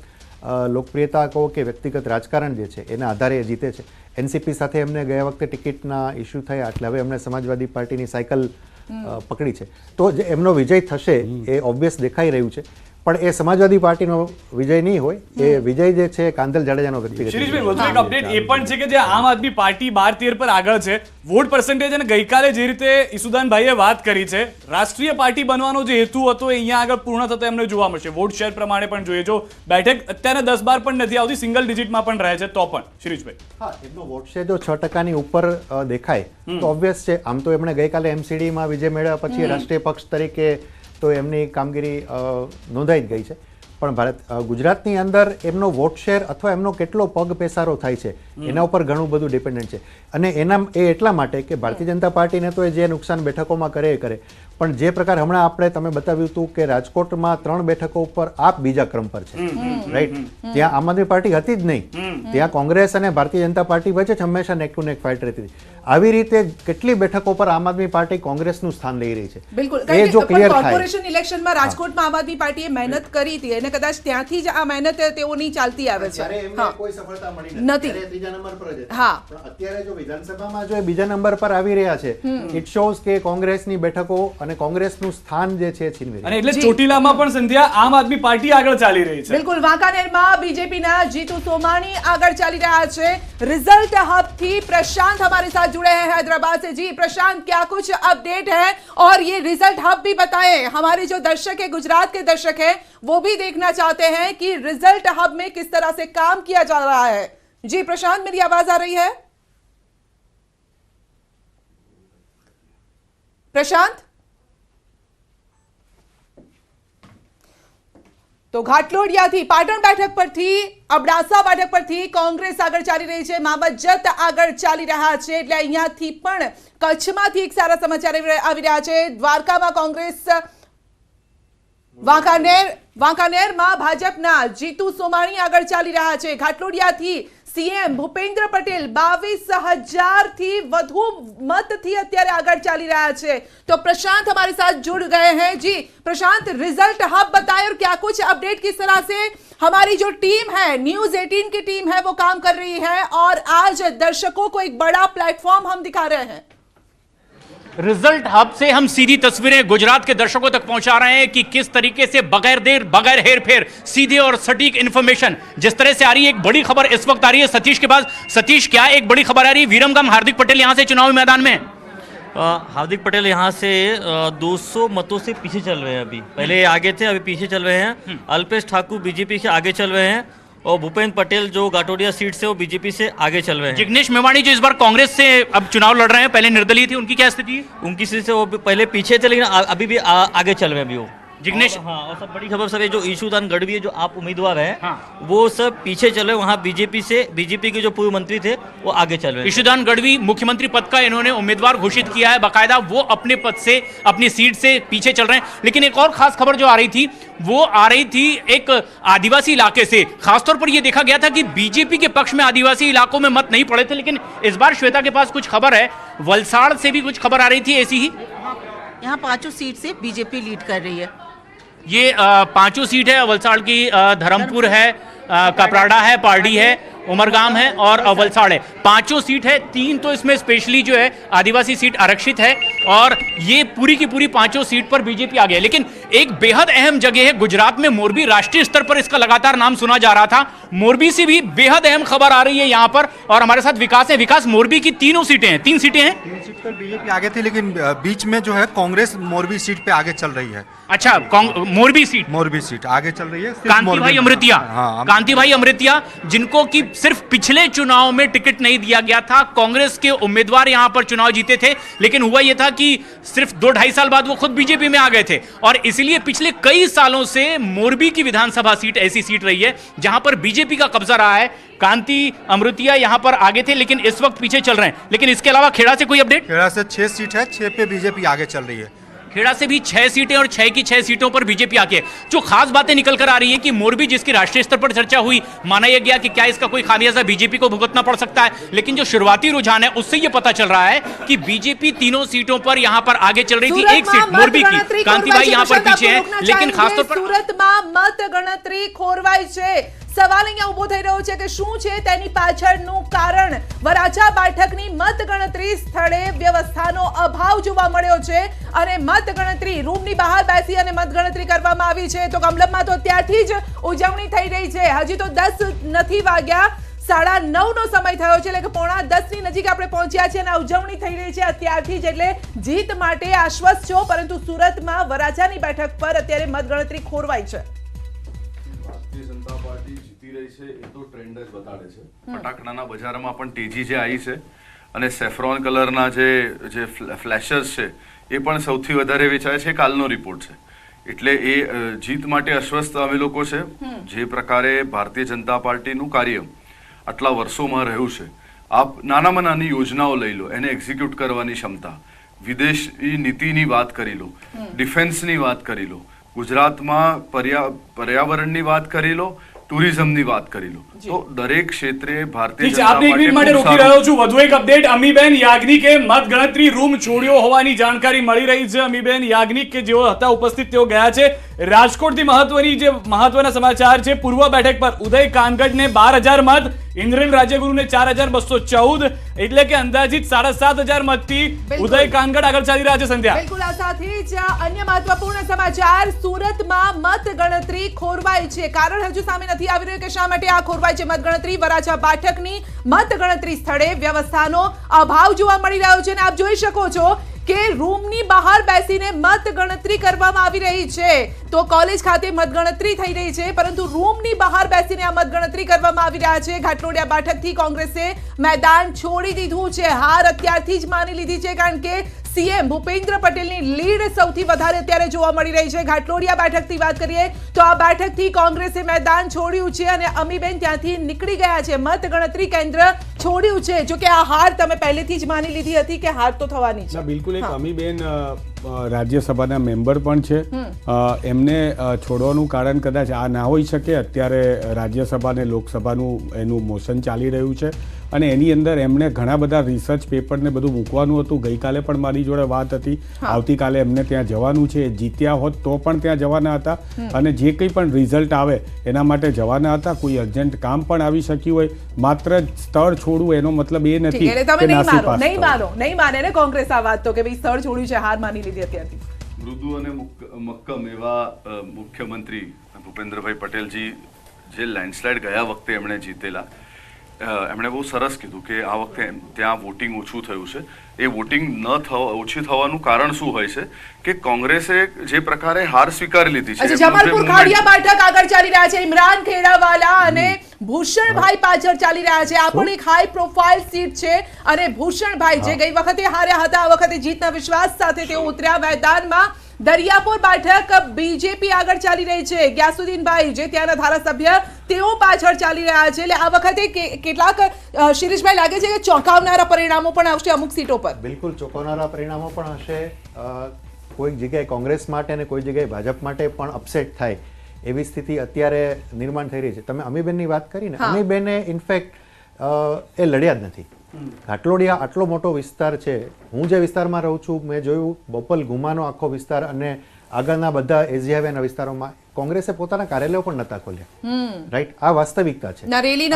Speaker 4: લોકપ્રિયતા કહો કે વ્યક્તિગત રાજકારણ જે છે એના આધારે એ જીતે છે. એનસીપી સાથે એમને ગયા વખતે ટિકિટના ઇસ્યુ થયા એટલે હવે એમને સમાજવાદી પાર્ટીની સાયકલ પકડી છે. તો જે એમનો વિજય થશે એ ઓબ્વિયસ દેખાઈ રહ્યું છે, પણ એ સમાજવાદી પાર્ટીનો વિજય નહીં હોય, એ વિજય જે છે કાંધલ જાડેજાનો વ્યક્તિગત.
Speaker 3: શિરીષભાઈ, વધુ એક અપડેટ એ પણ છે કે જે આમ આદમી પાર્ટી 12-13 પર આગળ છે વોટ પર્સન્ટેજ, અને ગઈકાલે જે રીતે ઈસુદાનભાઈએ વાત કરી છે, રાષ્ટ્રીય પાર્ટી બનવાનો જે હેતુ હતો એ અહીંયા આગળ પૂર્ણ થતો એમને જોવા મળશે. વોટ શેર પ્રમાણે પણ જોઈએ, જો બેઠક અત્યારે 10-12 પણ નથી આવતી, સિંગલ ડિજિટમાં પણ રહે છે તો પણ. શિરીષભાઈ,
Speaker 4: હા, એમનો વોટ શેર જો 6%ની ઉપર દેખાય તો ઓબ્વિયસ છે. આમ તો એમણે ગઈકાલે એમસીડીમાં વિજય મેળવ્યા પછી રાષ્ટ્રીય પક્ષ તરીકે તો એમની કામગીરી નોંધાઈ જ ગઈ છે, પણ ગુજરાતની અંદર એમનો વોટ શેર અથવા એમનો કેટલો પગ પેસારો થાય છે એના ઉપર ઘણું બધું ડિપેન્ડન્ટ છે. અને એ એટલા માટે કે ભારતીય જનતા પાર્ટીને તો એ જે નુકસાન બેઠકોમાં કરે એ કરે, પણ જે પ્રકાર હમણાં આપણે તમે બતાવ્યું હતું કે રાજકોટમાં 3 બેઠકો ઉપર આપ બીજા ક્રમ પર છે, રાઈટ? ત્યાં આમ આદમી પાર્ટી હતી જ નહીં, ત્યાં કોંગ્રેસ અને ભારતીય જનતા પાર્ટી વચ્ચે જ હંમેશા નેક ટુ નેક ફાઇટ રહેતી હતી. આવી રીતે કેટલી બેઠકો પર આમ આદમી પાર્ટી કોંગ્રેસનું સ્થાન લઈ રહી છે.
Speaker 1: બિલકુલ,
Speaker 4: એ જો ક્લિયર થાય.
Speaker 1: કોર્પોરેશન ઇલેક્શનમાં રાજકોટમાં આમ આદમી પાર્ટીએ મહેનત કરી હતી અને કદાચ ત્યાંથી જ આ મહેનત તેઓની ચાલતી આવે છે.
Speaker 4: કોઈ સફળતા મળી
Speaker 1: નથી.
Speaker 4: ત્રીજા નંબર પર જ.
Speaker 1: હા,
Speaker 4: પણ અત્યારે જો વિધાનસભામાં જો એ બીજા નંબર પર આવી રહ્યા છે, ઇટ શોઝ કે કોંગ્રેસની બેઠકો અને કોંગ્રેસનું સ્થાન જે છે છીનવી.
Speaker 3: અને એટલે ચોટીલામાં પણ સંધ્યા આમ આદમી પાર્ટી આગળ ચાલી રહી છે.
Speaker 1: बिल्कुल, वांकानेर बीजेपी जीतू सोमानी आगे चाली रहा है. रिजल्ट हब थी प्रशांत हमारे साथ जुड़े हैं हैदराबाद से. जी प्रशांत, क्या कुछ अपडेट है और ये रिजल्ट हब भी बताएं, हमारे जो दर्शक है, गुजरात के दर्शक है, वो भी देखना चाहते हैं कि रिजल्ट हब में किस तरह से काम किया जा रहा है. जी प्रशांत, मेरी आवाज आ रही है? प्रशांत, તો ઘાટલોડિયાથી પાટણ બેઠક પરથી અબડાસા બેઠક પરથી કોંગ્રેસ આગળ ચાલી રહી છે, મામજત આગળ ચાલી રહ્યા છે. એટલે અહીંયાથી પણ કચ્છમાંથી એક સારા સમાચાર આવી રહ્યા છે. દ્વારકામાં કોંગ્રેસ, વાંકાનેરમાં ભાજપના જીતુ સોમાણી આગળ ચાલી રહ્યા છે. ઘાટલોડિયાથી સીએમ ભૂપેન્દ્ર પટેલ 22,000 થી વધુ મતથી અત્યારે આગળ ચાલી રહ્યા છે। તો प्रशांत हमारे साथ जुड़ गए हैं। जी प्रशांत, रिजल्ट हब बताएं और क्या कुछ अपडेट, किस तरह से हमारी जो टीम है न्यूज़ 18 की टीम है वो काम कर रही है और आज दर्शकों को एक बड़ा प्लेटफॉर्म हम दिखा रहे हैं।
Speaker 10: रिजल्ट हब से हम सीधी तस्वीरें गुजरात के दर्शकों तक पहुंचा रहे हैं कि किस तरीके से बगैर देर बगैर हेरफेर सीधे और सटीक इंफॉर्मेशन जिस तरह से आ रही है। एक बड़ी खबर इस वक्त आ रही है सतीश के पास। सतीश, क्या एक बड़ी खबर आ रही है? विरमगाम हार्दिक पटेल यहां से चुनावी मैदान में।
Speaker 11: हार्दिक पटेल यहाँ से 200 मतों से पीछे चल रहे हैं। अभी पहले आगे थे, अभी पीछे चल रहे हैं। अल्पेश ठाकुर बीजेपी से आगे चल रहे हैं और भूपेंद्र पटेल जो घाटोडिया सीट से वो बीजेपी से आगे चल रहे हैं।
Speaker 10: जिग्नेश मेवाणी जो इस बार कांग्रेस से अब चुनाव लड़ रहे हैं, पहले निर्दलीय थी, उनकी क्या स्थिति है?
Speaker 11: उनकी सीट से वो पहले पीछे थे लेकिन अभी भी आगे चल रहे हैं अभी वो।
Speaker 10: जिग्नेश,
Speaker 11: हाँ, और सब बड़ी खबर सब है जो ईशुदान गढ़वी जो आप उम्मीदवार हैं,
Speaker 10: हाँ।
Speaker 11: वो सब पीछे चल रहे हैं। वहाँ बीजेपी के जो पूर्व मंत्री थे वो आगे चल रहे हैं।
Speaker 10: ईशुदान गढ़वी मुख्यमंत्री पद का इन्होंने उम्मीदवार घोषित किया है बाकायदा, वो अपने पद से अपनी सीट से पीछे चल रहे हैं। लेकिन एक और खास खबर जो आ रही थी वो आ रही थी एक आदिवासी इलाके से। खासतौर पर यह देखा गया था कि बीजेपी के पक्ष में आदिवासी इलाकों में मत नहीं पड़े थे, लेकिन इस बार श्वेता के पास कुछ खबर है, वलसाड़ से भी कुछ खबर आ रही थी ऐसी ही।
Speaker 12: यहाँ 5 सीट से बीजेपी लीड कर रही है।
Speaker 10: ये 5 सीट है वलसाड़ की, धर्मपुर है, कपराड़ा है, पारडी है, उमरगाम है और वलसाड़ है। 5 सीट है। 3 तो इसमें स्पेशली जो है आदिवासी सीट आरक्षित है और ये पूरी की पूरी 5 सीट पर बीजेपी आ गया। लेकिन एक बेहद अहम जगह है गुजरात में, मोरबी। राष्ट्रीय स्तर पर इसका लगातार नाम सुना जा रहा था। मोरबी से भी बेहद अहम खबर आ रही है यहाँ पर और हमारे साथ विकास है। विकास, मोरबी की 3 सीटें हैं, 3 सीटें हैं।
Speaker 13: 3 सीट पर बीजेपी आगे थी लेकिन बीच में जो है कांग्रेस मोरबी सीट पे आगे चल रही है।
Speaker 10: अच्छा, मोरबी सीट
Speaker 13: आगे चल रही है।
Speaker 10: कांति भाई अमृतिया,
Speaker 13: हाँ,
Speaker 10: कांति भाई अमृतिया, जिनको कि सिर्फ पिछले चुनाव में टिकट नहीं दिया गया था। कांग्रेस के उम्मीदवार यहां पर चुनाव जीते थे, लेकिन हुआ यह था कि सिर्फ 2-2.5 साल बाद वो खुद बीजेपी में आ गए थे और इसलिए पिछले कई सालों से मोरबी की विधानसभा सीट ऐसी सीट रही है जहां पर बीजेपी का कब्जा रहा है। कांति अमृतिया यहां पर आगे थे लेकिन इस वक्त पीछे चल रहे हैं। लेकिन इसके अलावा खेड़ा से कोई अपडेट?
Speaker 13: खेड़ा से 6 सीट है, 6 पे बीजेपी आगे चल रही है।
Speaker 10: खेड़ा से भी 6 सीटें और 6 की 6 सीटों पर बीजेपी आके। जो खास बातें निकल कर आ रही है कि मोरबी जिसकी राष्ट्रीय स्तर पर चर्चा हुई, माना यह गया कि क्या इसका कोई खामियाजा बीजेपी को भुगतना पड़ सकता है, लेकिन जो शुरुआती रुझान है उससे यह पता चल रहा है कि बीजेपी 3 सीटों पर यहां पर आगे चल रही थी। 1 सीट मोरबी की, कांति भाई यहां पर पीछे है, लेकिन खासतौर पर
Speaker 1: सूरत में मत गणतरी खोरवाई છે। સવાલ અહીંયા ઊભો થઈ રહ્યો છે કે શું છે તેની પાછળનું કારણ। વરાછા બેઠકની મતગણતરી સ્થળે વ્યવસ્થાનો અભાવ જોવા મળ્યો છે અને મતગણતરી રૂમની બહાર બેસી અને મતગણતરી કરવામાં આવી છે। તો કમલમમાં તો ત્યારથી જ ઉજવણી થઈ રહી છે। હજી તો 10 નથી વાગ્યા, 9:30 નો સમય થયો છે, એટલે કે 9:45 ની નજીક આપણે પહોંચ્યા છે અને ઉજવણી થઈ રહી છે અત્યારથી જ। એટલે જીત માટે આશ્વસ્ત છો, પરંતુ સુરતમાં વરાછાની બેઠક પર અત્યારે મતગણતરી ખોરવાઈ છે।
Speaker 2: ભારતીય જનતા પાર્ટી જીતી રહી છે એ તો ટ્રેન્ડ જ બતાડે છે। ફટાકડાના બજારમાં પણ તેજી જે આવી છે અને સેફ્રોન કલરના જે ફ્લેશર્સ છે એ પણ સૌથી વધારે વેચાય છે, કાલનો રિપોર્ટ છે। એટલે એ જીત માટે અસ્વસ્થ અમે લોકો છે। જે પ્રકારે ભારતીય જનતા પાર્ટીનું કાર્ય આટલા વર્ષોમાં રહ્યું છે, આપ નાનામાં નાની યોજનાઓ લઈ લો, એને એક્ઝિક્યુટ કરવાની ક્ષમતા, વિદેશી નીતિની વાત કરી લો, ડિફેન્સની વાત કરી લો, ગુજરાતમાં પર્યાવરણની વાત કરી લો, ટુરિઝમની વાત કરી લો, તો દરેક ક્ષેત્રે ભારતીય જનતા
Speaker 3: આપને એક મિનિટ માટે રોકી રહ્યો છું। વધુ એક અપડેટ, અમીબેન યાજ્ઞિકે મતગણતરી રૂમ છોડ્યો હોવાની જાણકારી મળી રહી છે। અમીબેન યાજ્ઞિક કે જેઓ હતા ઉપસ્થિત તેઓ ગયા છે રાજકોટથી। મહત્વના સમાચાર છે, પૂર્વ બેઠક પર ઉદય કાનગડને 12,000 મત, ઇન્દ્રેન રાજ્યગુરુને 4,214, એટલે કે અંદાજિત 7,500 મતથી ઉદય કાનગડ આગળ ચાલી રહ્યા છે। સંધ્યા,
Speaker 1: બિલકુલ। આ સાથે જ અન્ય મહત્વપૂર્ણ સમાચાર, સુરતમાં મતગણતરી ખોરવાઈ છે। કારણ હજુ સામે નથી આવી રહ્યું કે શા માટે આ ખોરવાઈ છે મતગણતરી। વરાછા બેઠકની મતગણતરી સ્થળે વ્યવસ્થાનો અભાવ જોવા મળી રહ્યો છે અને આપ જોઈ શકો છો કે રૂમની બહાર બેસીને મતગણતરી કરવામાં આવી રહી છે। તો કોલેજ ખાતે મતગણતરી થઈ રહી છે, પરંતુ રૂમની બહાર બેસીને આ મતગણતરી કરવામાં આવી રહ્યા છે। ઘાટલોડિયા બેઠકથી કોંગ્રેસે મેદાન છોડી દીધું છે, હાર અત્યારથી જ માની લીધી છે, કારણ કે સીએમ ભૂપેન્દ્ર પટેલની લીડ સૌથી વધારે અત્યારે જોવા મળી રહી છે। ઘાટલોડિયા બેઠકથી વાત કરીએ તો આ બેઠકથી કોંગ્રેસે મેદાન છોડ્યું છે અને અમીબેન ત્યાંથી નીકળી ગયા છે। મતગણતરી કેન્દ્ર છોડ્યું છે, જો કે આ હાર તમે પહેલેથી જ માની લીધી હતી કે હાર તો થવાની છે?
Speaker 5: બિલકુલ. એક અમીબેન રાજ્યસભાના મેમ્બર પણ છે, એમને છોડવાનું કારણ કદાચ આ ના હોઈ શકે. અત્યારે રાજ્યસભા અને લોકસભાનું એનું મોશન ચાલી રહ્યું છે અને એની અંદર એમને ઘણા બધા રિસર્ચ પેપર ને બધું મૂકવાનું હતું. ગઈકાલે પણ મારી જોડે વાત હતી, આવતીકાલે એમને ત્યાં જવાનું છે. જીત્યા હોત તો પણ ત્યાં જવાના હતા અને જે કંઈ પણ રિઝલ્ટ આવે એના માટે જવાના હતા. કોઈ અર્જન્ટ કામ પણ આવી શક્યું હોય. માત્ર સ્થળ છોડવું એનો મતલબ એ નથી
Speaker 1: તમે નહીં માને ને કોંગ્રેસ આ વાત તો કે ભાઈ સ્થળ છોડ્યું છે, હાર માની લીધી અત્યારથી?
Speaker 2: મૃદુ અને મક્કમ એવા મુખ્યમંત્રી ભૂપેન્દ્રભાઈ પટેલજી જે લેન્ડસ્લાઇડ ગયા વખતે એમણે જીતેલા, એમણે બહુ સરસ કીધું કે આ વખતે ત્યાં વોટિંગ ઓછું થયું છે. એ વોટિંગ ઓછી થવાનું કારણ શું હોય છે કે કોંગ્રેસે જે પ્રકારે હાર સ્વીકારી લીધી છે.
Speaker 1: જમાલપુર ખાડિયા બેઠક આગળ ચાલી રહ્યા છે, ઇમરાન ખેડાવાલા અને ભૂષણભાઈ પાછળ ચાલી રહ્યા છે. આ પણ એક હાઈ પ્રોફાઇલ સીટ છે અને ભૂષણભાઈ જે ગઈ વખતે હાર્યા હતા, આ વખતે જીતના વિશ્વાસ સાથે તેઓ ઉતર્યા મેદાનમાં. દરિયાપુર બેઠક બીજેપી આગળ ચાલી રહી છે. ગ્યાસુદ્દીનભાઈ જે ત્યાંના ધારાસભ્ય, તેઓ પાછળ ચાલી રહ્યા છે. એટલે આ વખતે કેટલાક શિરીષભાઈ લાગે છે કે ચોંકાવનારા પરિણામો પણ આવશે અમુક સીટો પર.
Speaker 4: બિલકુલ ચોંકાવનારા પરિણામો પણ હશે. કોઈ જગ્યાએ કોંગ્રેસ માટે અને કોઈ જગ્યાએ ભાજપ માટે પણ અપસેટ થાય એવી સ્થિતિ અત્યારે નિર્માણ થઈ રહી છે. તમે અમીબેનની વાત કરી ને, અમીબેને ઇનફેક્ટ એ લડ્યા જ નથી. ઘાટલોડિયા આટલો મોટો વિસ્તાર છે. હું જે વિસ્તારમાં રહું છું, મેં જોયું બોપલ ગુમાનો આખો વિસ્તાર અને આગળના બધા એસજી હાઈવેના વિસ્તારોમાં કોંગ્રેસે પોતાના કાર્યાલયો પણ નતા ખોલ્યા. રાઈટ, આ વાસ્તવિકતા છે.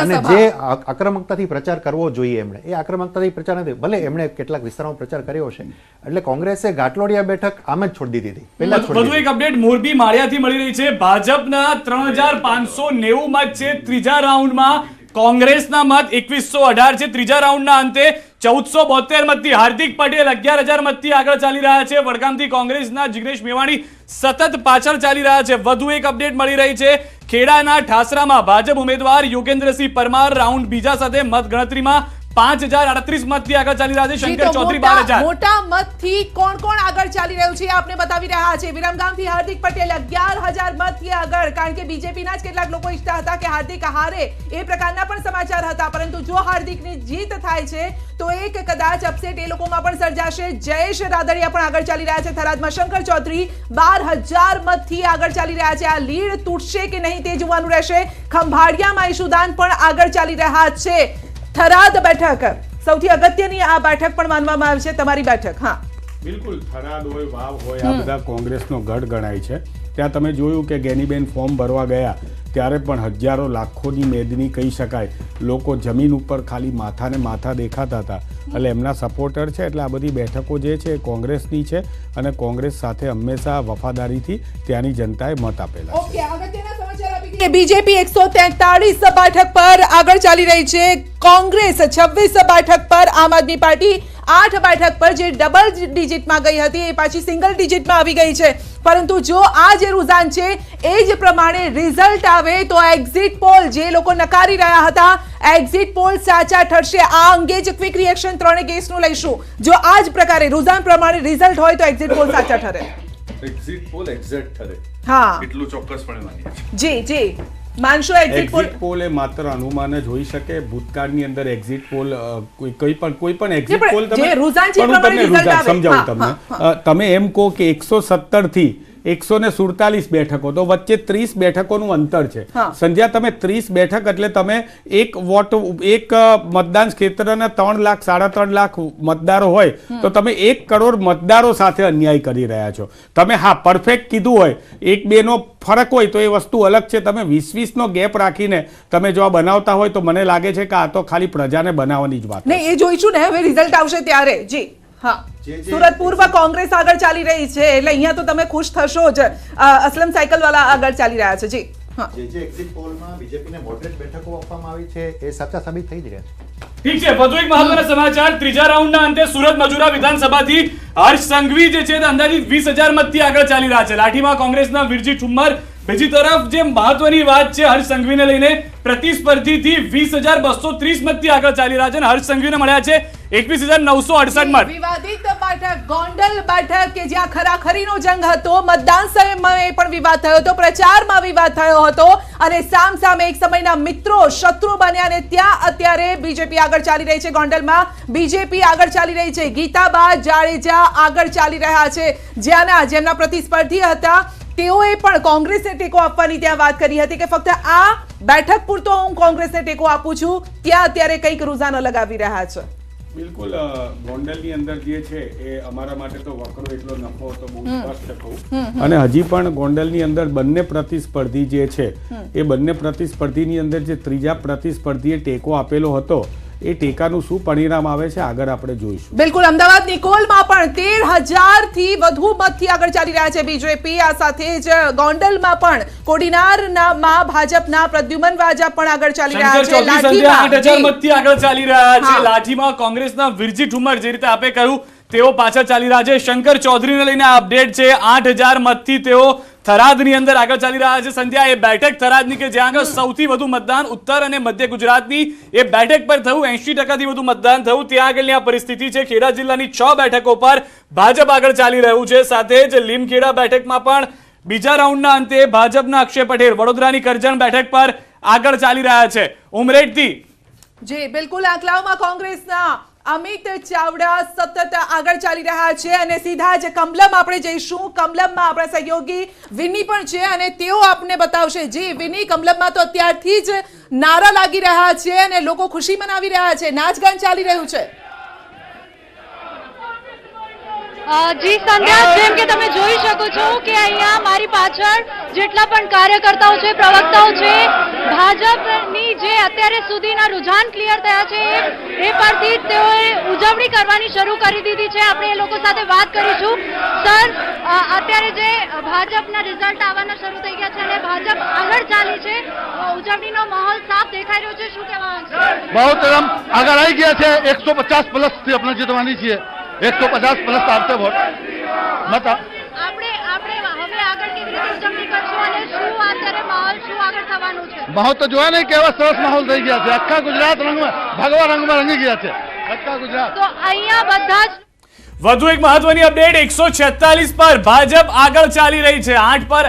Speaker 4: અને જે આક્રમકતાથી પ્રચાર કરવો જોઈએ એમણે, એ આક્રમકતાથી પ્રચાર નથી. ભલે એમણે કેટલાક વિસ્તારોમાં પ્રચાર કર્યો છે, એટલે કોંગ્રેસે ઘાટલોડિયા બેઠક આમ જ છોડી દીધી હતી.
Speaker 3: વધુ એક અપડેટ મોરબી માળિયાથી મળી રહી છે. ભાજપના 3590 મત છે ત્રીજા રાઉન્ડમાં, કોંગ્રેસના મત 2118 છે. ત્રીજા રાઉન્ડના અંતે 1472 મતથી હાર્દિક પટેલ 11000 મતથી આગળ ચાલી રહ્યા છે. વડગામથી કોંગ્રેસના જિગ્નેશ મેવાણી સતત પાછળ ચાલી રહ્યા છે. વધુ એક અપડેટ મળી રહી છે. ખેડાના ઠાસરામાં ભાજપ ઉમેદવાર યોગેન્દ્રસિંહ પરમાર રાઉન્ડ બીજા સાથે મત ગણતરીમાં 5038 મતથી આગળ ચાલી રહ્યા છે. શંકર ચૌધરી 12000.
Speaker 1: મોટા મતથી કોણ આગળ ચાલી રહ્યું છે આપને બતાવી રહ્યા છે. વિરમગામથી હાર્દિક પટેલ 11000 મતથી આગળ, કારણ કે બીજેપીના જ કેટલાક લોકો ઈચ્છતા હતા કે હાર્દિક હારે, એ પ્રકારના પણ સમાચાર હતા. પરંતુ જો હાર્દિકની જીત થાય છે તો એક કદાચ અપસેટ એ લોકોમાં પણ સર્જાશે. જયેશ રાદડિયા પણ આગળ ચાલી રહ્યા છે. થરાદમાં શંકર ચૌધરી 12000 મતથી આગળ ચાલી રહ્યા છે. આ લીડ તૂટશે કે નહીં તે જોવાનું રહેશે. ખંભાળિયામાં ઈશુદાન પણ આગળ ચાલી રહ્યા છે. થરાદ બેઠક સૌથી અગત્યની આ બેઠક પણ માનવામાં આવે છે, તમારી બેઠક. હા
Speaker 5: બિલકુલ, થરાદ હોય, વાવ હોય, આ બધા કોંગ્રેસનો ગઢ ગણાય છે. ત્યાં તમે જોયું કે ગેનીબેન ફોર્મ ભરવા ગયા ત્યારે પણ હજારો લાખોની મેદની કહી શકાય, લોકો જમીન ઉપર ખાલી માથા દેખાતા હતા. એટલે એમના સપોર્ટર છે. એટલે આ બધી બેઠકો જે છે એ કોંગ્રેસની છે અને કોંગ્રેસ સાથે હંમેશા વફાદારીથી ત્યાંની જનતાએ મત આપેલા.
Speaker 1: બીજેપી 143 બેઠક પર આગળ ચાલી રહી છે. કોંગ્રેસ 26 બેઠક પર, આમ આદમી પાર્ટી 8 બેઠક પર, જે ડબલ ડિજિટમાં ગઈ હતી એ પાછી સિંગલ ડિજિટમાં આવી ગઈ છે. પરંતુ જો આ જે રુઝાન છે એ જ પ્રમાણે રિઝલ્ટ આવે તો એક્ઝિટ પોલ જે લોકો નકારી રહ્યા હતા, એક્ઝિટ પોલ સાચા ઠરશે. આ અંગે જ ક્વિક રિએક્શન ત્રણે કેસનું લઈશું. જો આ જ પ્રકારે રુઝાન પ્રમાણે રિઝલ્ટ હોય તો એક્ઝિટ પોલ સાચા ઠરે.
Speaker 2: એક્ઝિટ પોલ એક્ઝેક્ટ ઠરે,
Speaker 1: હા,
Speaker 2: એટલું ચોક્કસપણે માનીએ છીએ.
Speaker 1: જી માનશો?
Speaker 5: એક્ઝિટ પોલ એ માત્ર અનુમાન જ હોઈ શકે. ભૂતકાળની અંદર એક્ઝિટ પોલ કોઈ પણ એક્ઝિટ પોલ સમજાવું તમને. તમે એમ કહો કે 117 થી 147 બેઠકો, તો વચ્ચે 30 બેઠકોનું અંતર છે. સંધ્યા, તમે 30 બેઠક એટલે તમે એક મતદાન ક્ષેત્રના 3 લાખ 3.5 લાખ મતદારો હોય તો તમે 1 કરોડ મતદારો સાથે અન્યાય કરી રહ્યા છો. તમે હા પરફેક્ટ કીધું હોય, 1-2 નો ફરક હોય તો એ વસ્તુ અલગ છે. તમે 20-20 નો ગેપ રાખીને તમે જો આ બનાવતા હોય તો મને લાગે છે કે આ તો ખાલી પ્રજાને બનાવવાની જ વાત
Speaker 1: નહીં. એ જોઈશું ને હવે રિઝલ્ટ આવશે ત્યારે. જી હા, સુરત પૂર્વ કોંગ્રેસ આગળ ચાલી રહી છે એટલે અહીંયા તો તમે ખુશ થશો જ. અસલમ સાયકલ વાળા આગળ ચાલી રહ્યા છે. જી હા,
Speaker 4: જે એક્ઝિટ પોલમાં બીજેપીને મોડરેટ બેઠકો આપવામાં આવી છે એ સાચા સાબિત થઈ જ રહ્યા છે.
Speaker 3: ઠીક છે. વધુ એક મહત્વના સમાચાર. ત્રીજા રાઉન્ડના અંતે સુરત મજૂરા વિધાનસભાથી હર્ષ સંઘવી જે છે તે અંદાજિત 20000 મતથી આગળ ચાલી રહ્યા છે. લાઠીમાં કોંગ્રેસના વિરજી ઠુમ્મર બીજી તરફ જે મહત્વની વાત છે, હર્ષ સંઘવીને લઈને પ્રતિસ્પર્ધીથી 20,230 મતથી આગળ ચાલી રહ્યા છે અને હર્ષ સંઘવીને મળ્યા છે 21,968 મત.
Speaker 1: વિવાદિત બેઠક ગોંડલ બેઠક કે જ્યાં ખરાખરીનો જંગ હતો, મતદાન સમયે પણ વિવાદ થયો હતો, પ્રચારમાં વિવાદ થયો હતો અને સામસામે એક સમયના મિત્રો શત્રુ બન્યા અને ત્યાં અત્યારે બીજેપી આગળ ચાલી રહી છે. ગોંડલમાં બીજેપી આગળ ચાલી રહી છે. ગીતાબા જાડેજા આગળ ચાલી રહ્યા છે, જેમના પ્રતિસ્પર્ધી હતા તેઓએ પણ કોંગ્રેસને ટેકો આપવાની ત્યાં વાત કરી હતી કે ફક્ત આ બેઠક પૂરતો હું કોંગ્રેસને ટેકો આપું છું. ત્યાં અત્યારે કંઈક રૂઝાનો લગાવી રહ્યા છે.
Speaker 5: બિલકુલ, ગોંડલની અંદર જે છે એ અમારા માટે તો વકરો એટલો નફો તો બહુ સ્પષ્ટ કહું. અને હજી પણ ગોંડલની અંદર બંને પ્રતિસ્પર્ધી જે છે એ બંને પ્રતિસ્પર્ધીની અંદર જે ત્રીજા પ્રતિસ્પર્ધીએ ટેકો આપેલો હતો એ ટેકાનું શું પરિણામ આવે છે આગળ આપણે જોઈશું.
Speaker 1: બિલકુલ, અમદાવાદ નિકોલમાં પણ 13,000 થી વધુ મતથી આગળ ચાલી રહ્યા છે બીજેપી. આ સાથે જ ગોંડલમાં પણ કોડીનારમાં ભાજપના પ્રદ્યુમન વાજા પણ આગળ ચાલી રહ્યા છે.
Speaker 3: 8,000 મતથી આગળ ચાલી રહ્યા છે. લાઠીમાં કોંગ્રેસના વિરજી ઠુમર, જે રીતે આપે કહ્યું તેઓ પાછળ ચાલી રહ્યા છે. શંકર ચૌધરીને લઈને આ અપડેટ છે. 8,000 મતથી તેઓ થરાદની અંદર આગળ ચાલી રહ્યા છે. સંધ્યા, એ બેઠક થરાદની કે જ્યાં આગળ સૌથી વધુ મતદાન ઉત્તર અને મધ્ય ગુજરાતની એ બેઠક પર થયું, 80% વધુ મતદાન થયું. ત્યાં આગળની આ પરિસ્થિતિ છે. ખેડા જિલ્લાની 6 બેઠકો પર ભાજપ આગળ ચાલી રહ્યું છે. સાથે જ લીમખેડા બેઠકમાં પણ બીજા રાઉન્ડના અંતે ભાજપના અક્ષય પટેલ વડોદરાની કરજણ બેઠક પર આગળ ચાલી રહ્યા છે. ઉમરેઠથી
Speaker 1: જી બિલકુલ, આંકલાવમાં કોંગ્રેસના અમિત ચાવડા સતત આગળ ચાલી રહ્યા છે અને સીધા જ કમલમ આપણે જઈશું. કમલમમાં આપણા સહયોગી વિની પણ છે અને તેઓ આપને બતાવશે. જી વિની, કમલમમાં તો અત્યારથી જ નારા લાગી રહ્યા છે અને લોકો ખુશી મનાવી રહ્યા છે, નાચગાન ચાલી રહ્યું છે.
Speaker 14: જી સંધ્યા, જેમ કે તમે જોઈ શકો છો કે અહીંયા મારી પાછળ જેટલા પણ કાર્યકર્તાઓ છે, પ્રવક્તાઓ છે, ભાજપની જે અત્યારે સુધીના રૂઝાન ક્લિયર થયા છે એ પરથી તેઓએ ઉજવણી કરવાની શરૂ કરી દીધી છે. આપણે એ લોકો સાથે વાત કરીશું. સર, અત્યારે જે ભાજપના રિઝલ્ટ આવવાના શરૂ થઈ ગયા છે અને ભાજપ આગળ ચાલી છે, ઉજવણીનો માહોલ સાફ દેખાઈ રહ્યો છે, શું કહેવા માંગશો?
Speaker 6: બહુ આગળ આવી ગયા છે. 150+ થી આપણે જીતવાની છીએ. 150+ આપશે વોટ મત.
Speaker 14: આપણે હવે આગળ કેવી રીતે ઉજવણી કરશું અને શું અત્યારે માહોલ શું આગળ થવાનું છે?
Speaker 6: માહોલ તો જોયા નહીં કેવા સરસ માહોલ થઈ ગયા છે. આખા ગુજરાત રંગમાં, ભગવા રંગમાં રંગી ગયા છે આખા ગુજરાત.
Speaker 14: તો અહીંયા બધા જ
Speaker 3: વધુ એક મહત્વની અપડેટ, 146 પર ભાજપ આગળ ચાલી રહી છે. 8 પર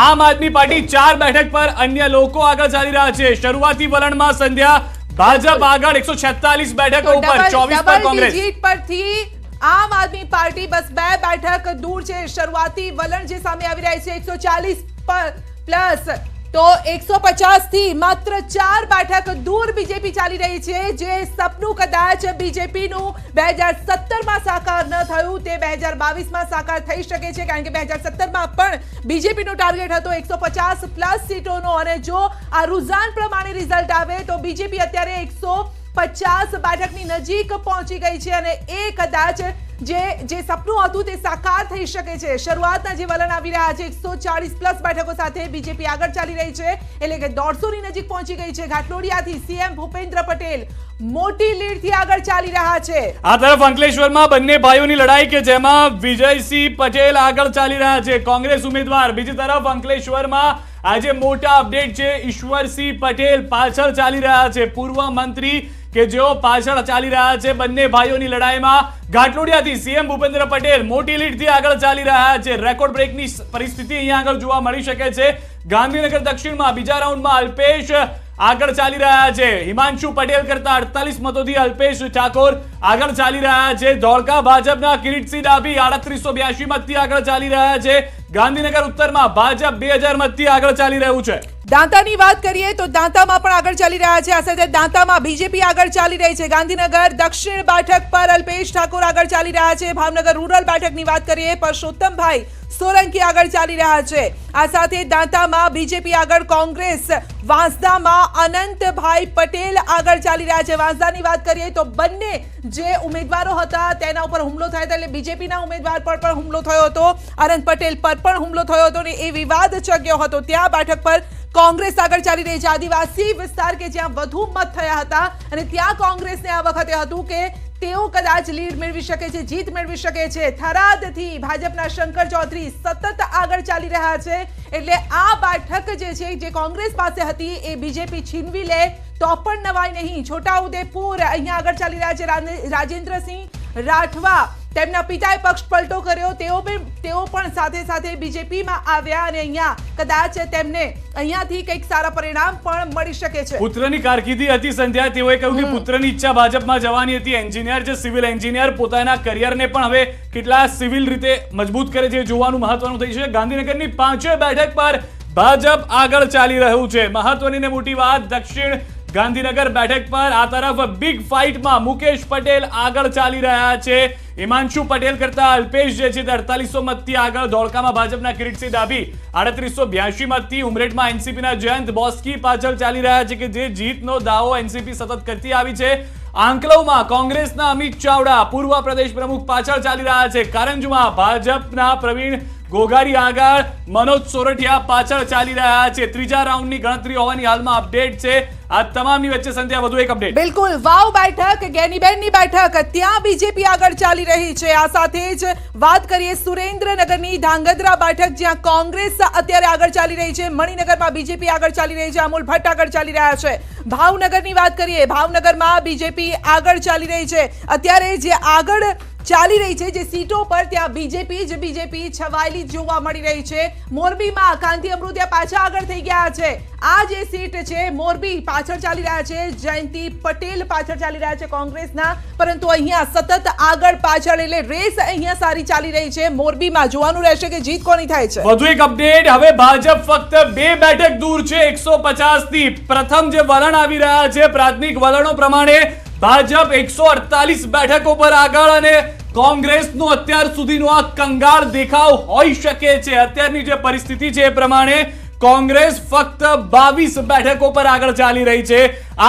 Speaker 3: આમ આદમી પાર્ટી, 4 બેઠક પર અન્ય લોકો આગળ ચાલી રહ્યા છે. શરૂઆતી વલણમાં સંધ્યા, ભાજપ આગળ 146 બેઠકો ઉપર, 24 પર કોંગ્રેસ.
Speaker 1: જીત પરથી આમ આદમી પાર્ટી બસ 2 બેઠક દૂર છે. શરૂઆતી વલણ જે સામે આવી રહી છે 140 પ્લસ, તો 150 થી માત્ર 4 બેઠક દૂર બીજેપી ચાલી રહી છે. જે સપનું કદાચ બીજેપીનું 2017માં સાકાર ન થયું તે 2022માં સાકાર થઈ શકે છે, કારણ કે 2017માં પણ બીજેપીનો ટાર્ગેટ હતો 150+ સીટોનો અને જો આ રૂઝાન પ્રમાણે રિઝલ્ટ આવે તો બીજેપી અત્યારે 150 બેઠકની નજીક પહોંચી ગઈ છે અને એ કદાચ જે સપનું હતું તે સાકાર થઈ શકે છે. શરૂઆતના જે વલણ આવી રહ્યા છે 140+ બેઠકો સાથે બીજેપી આગળ ચાલી રહી છે, એટલે કે 150ની નજીક પહોંચી ગઈ છે. ઘાટલોડિયાથી સીએમ ભૂપેન્દ્ર પટેલ મોટી લીડથી આગળ ચાલી રહ્યા છે.
Speaker 3: આ તરફ અંકલેશ્વરમાં બંને ભાઈઓની લડાઈ કે જેમાં વિજયસિંહ પટેલ આગળ ચાલી રહ્યા છે, કોંગ્રેસ ઉમેદવાર. બીજી તરફ અંકલેશ્વરમાં આજે મોટા અપડેટ છે. ઈશ્વરસિંહ પટેલ પાછળ ચાલી રહ્યા છે, પૂર્વ મંત્રી કે જેઓ પાછળ ચાલી રહ્યા છે. બંને ભાઈઓની લડાઈમાં ઘાટલોડિયાથી સીએમ ભૂપેન્દ્ર પટેલ મોટી લીડથી આગળ ચાલી રહ્યા છે. રેકોર્ડ બ્રેકની પરિસ્થિતિ અહીંયા આગળ જોવા મળી શકે છે. ગાંધીનગર દક્ષિણમાં બીજા રાઉન્ડમાં અલ્પેશ આગળ ચાલી રહ્યા છે. હિમાંશુ પટેલ કરતા 48 મતોથી અલ્પેશ ઠાકોર આગળ ચાલી રહ્યા છે. ધોળકા ભાજપના કિરીટસિંહ ડાભી 3882 મતથી આગળ ચાલી રહ્યા છે. ગાંધીનગર ઉત્તરમાં ભાજપ 2000 મતથી આગળ ચાલી રહ્યું છે.
Speaker 1: દાંતાની વાત કરીએ તો દાંતામાં પણ આગળ ચાલી રહ્યા છે. આ સાથે દાંતામાં બીજેપી આગળ ચાલી રહી છે. ગાંધીનગર દક્ષિણ બેઠક પર અલ્પેશ ઠાકોર આગળ ચાલી રહ્યા છે. ભાવનગર રૂરલ બેઠકની વાત કરીએ પરસોત્તમભાઈ સોલંકી આગળ ચાલી રહ્યા છે. આ સાથે દાંતામાં બીજેપી આગળ કોંગ્રેસ, વાંસદામાં અનંતભાઈ પટેલ આગળ ચાલી રહ્યા છે. વાંસદાની વાત કરીએ તો બંને જે ઉમેદવારો હતા તેના ઉપર હુમલો થયો હતો, એટલે બીજેપીના ઉમેદવાર પર પણ હુમલો થયો હતો, અનંત પટેલ પર પણ હુમલો થયો હતો ને એ વિવાદ ચગ્યો હતો. ત્યાં બેઠક પર કોંગ્રેસ આગળ ચાલી રહી છે. આદિવાસી વિસ્તાર કે જ્યાં વધુ મત થયા હતા અને ત્યાં કોંગ્રેસને આ વખતે હતું કે તેઓ કદાચ લીડ મેળવી શકે છે, જીત મેળવી શકે છે. થરાદથી ભાજપના શંકર ચૌધરી સતત આગળ ચાલી રહ્યા છે. એટલે આ બેઠક જે છે જે કોંગ્રેસ પાસે હતી એ બીજેપી છીનવી લે તો પણ નવાઈ નહીં. છોટાઉદેપુર અહીંયા આગળ ચાલી રહ્યા છે રાજેન્દ્રસિંહ રાઠવા, તેમના પિતાએ પક્ષ પલટો કર્યો, તેઓ પણ સાથે સાથે બીજેપીમાં આવ્યા અને અહીંયા કદાચ તેમને અહીંયાથી કંઈક સારા પરિણામ પણ મળી શકે છે.
Speaker 3: પુત્રની કારકિર્દી હતી સંધ્યા, તેઓએ કહ્યું કે પુત્રની ઈચ્છા ભાજપમાં જવાની હતી. એન્જિનિયર છે, સિવિલ એન્જિનિયર, પોતાના કરિયરને પણ હવે કેટલા સિવિલ રીતે મજબૂત કરે છે જોવાનું મહત્વનું થઈ છે. ગાંધીનગરની 5 બેઠક પર ભાજપ આગળ ચાલી રહ્યું છે. મહત્વની ને મોટી વાત, દક્ષિણ ગાંધીનગર બેઠક પર આ તરફ બિગ ફાઇટમાં મુકેશ પટેલ આગળ ચાલી રહ્યા છે. હિમાંશુ પટેલ કરતા અલ્પેશ જે છે 4800 મતથી આગળ. ધોળકામાં ભાજપના કિરીટસિંહ ડાભી 3882 મતથી. ઉમરેઠમાં એનસીપીના જયંત બોસ્કી પાછળ ચાલી રહ્યા છે કે જે જીતનો દાવો એનસીપી સતત કરતી આવી છે. આંકલવમાં કોંગ્રેસના અમિત ચાવડા પૂર્વ પ્રદેશ પ્રમુખ પાછળ ચાલી રહ્યા છે. કારંજમાં ભાજપના પ્રવીણ ગોગારી આગળ, મનોજ સોરઠિયા પાછળ ચાલી રહ્યા છે. ત્રીજા રાઉન્ડની ગણતરી હોવાની હાલમાં અપડેટ છે. આ તમામની વચ્ચે સંધ્યા વધુ એક અપડેટ.
Speaker 1: બિલકુલ, વાવ બેઠક, જ્ઞાનીબેનની બેઠક, ત્યાં બીજેપી આગળ ચાલી રહી છે. આ સાથે જ વાત કરીએ સુરેન્દ્રનગરની ધાંગધ્રા બેઠક, જ્યાં કોંગ્રેસ અત્યારે આગળ ચાલી રહી છે. મણિનગરમાં બીજેપી આગળ ચાલી રહી છે. અમૂલ ભટ્ટ આગળ ચાલી રહ્યા છે. ભાવનગરની વાત કરીએ, ભાવનગરમાં બીજેપી આગળ ચાલી રહી છે. અત્યારે જે આગળ ચાલી રહી છે જે સીટો પર, ત્યાં બીજેપી છવાયેલી જોવા મળી રહી છે. મોરબીમાં કાંતિ અમૃતિયા પાછા આગળ થઈ ગયા છે. આ જે સીટ છે મોરબી પાછળ ચાલી રહ્યા છે. જયંતિ પટેલ પાછળ ચાલી રહ્યા છે કોંગ્રેસના, પરંતુ અહીંયા સતત આગળ પાછળ એટલે રેસ અહીંયા સારી ચાલી રહી છે. મોરબીમાં જોવાનું રહેશે કે જીત કોની થાય છે.
Speaker 3: વધુ એક અપડેટ, હવે ભાજપ ફક્ત 2 બેઠક દૂર છે 150 થી. પ્રથમ જે વલણ આવી રહ્યા છે પ્રાથમિક વલણો પ્રમાણે ભાજપ 148 બેઠકો પર આગળ અને કોંગ્રેસનો અત્યાર સુધીનો આ કંગાળ દેખાવ હોઈ શકે છે. અત્યારની જે પરિસ્થિતિ છે એ પ્રમાણે કોંગ્રેસ ફક્ત 22 બેઠકો પર આગળ ચાલી રહી છે.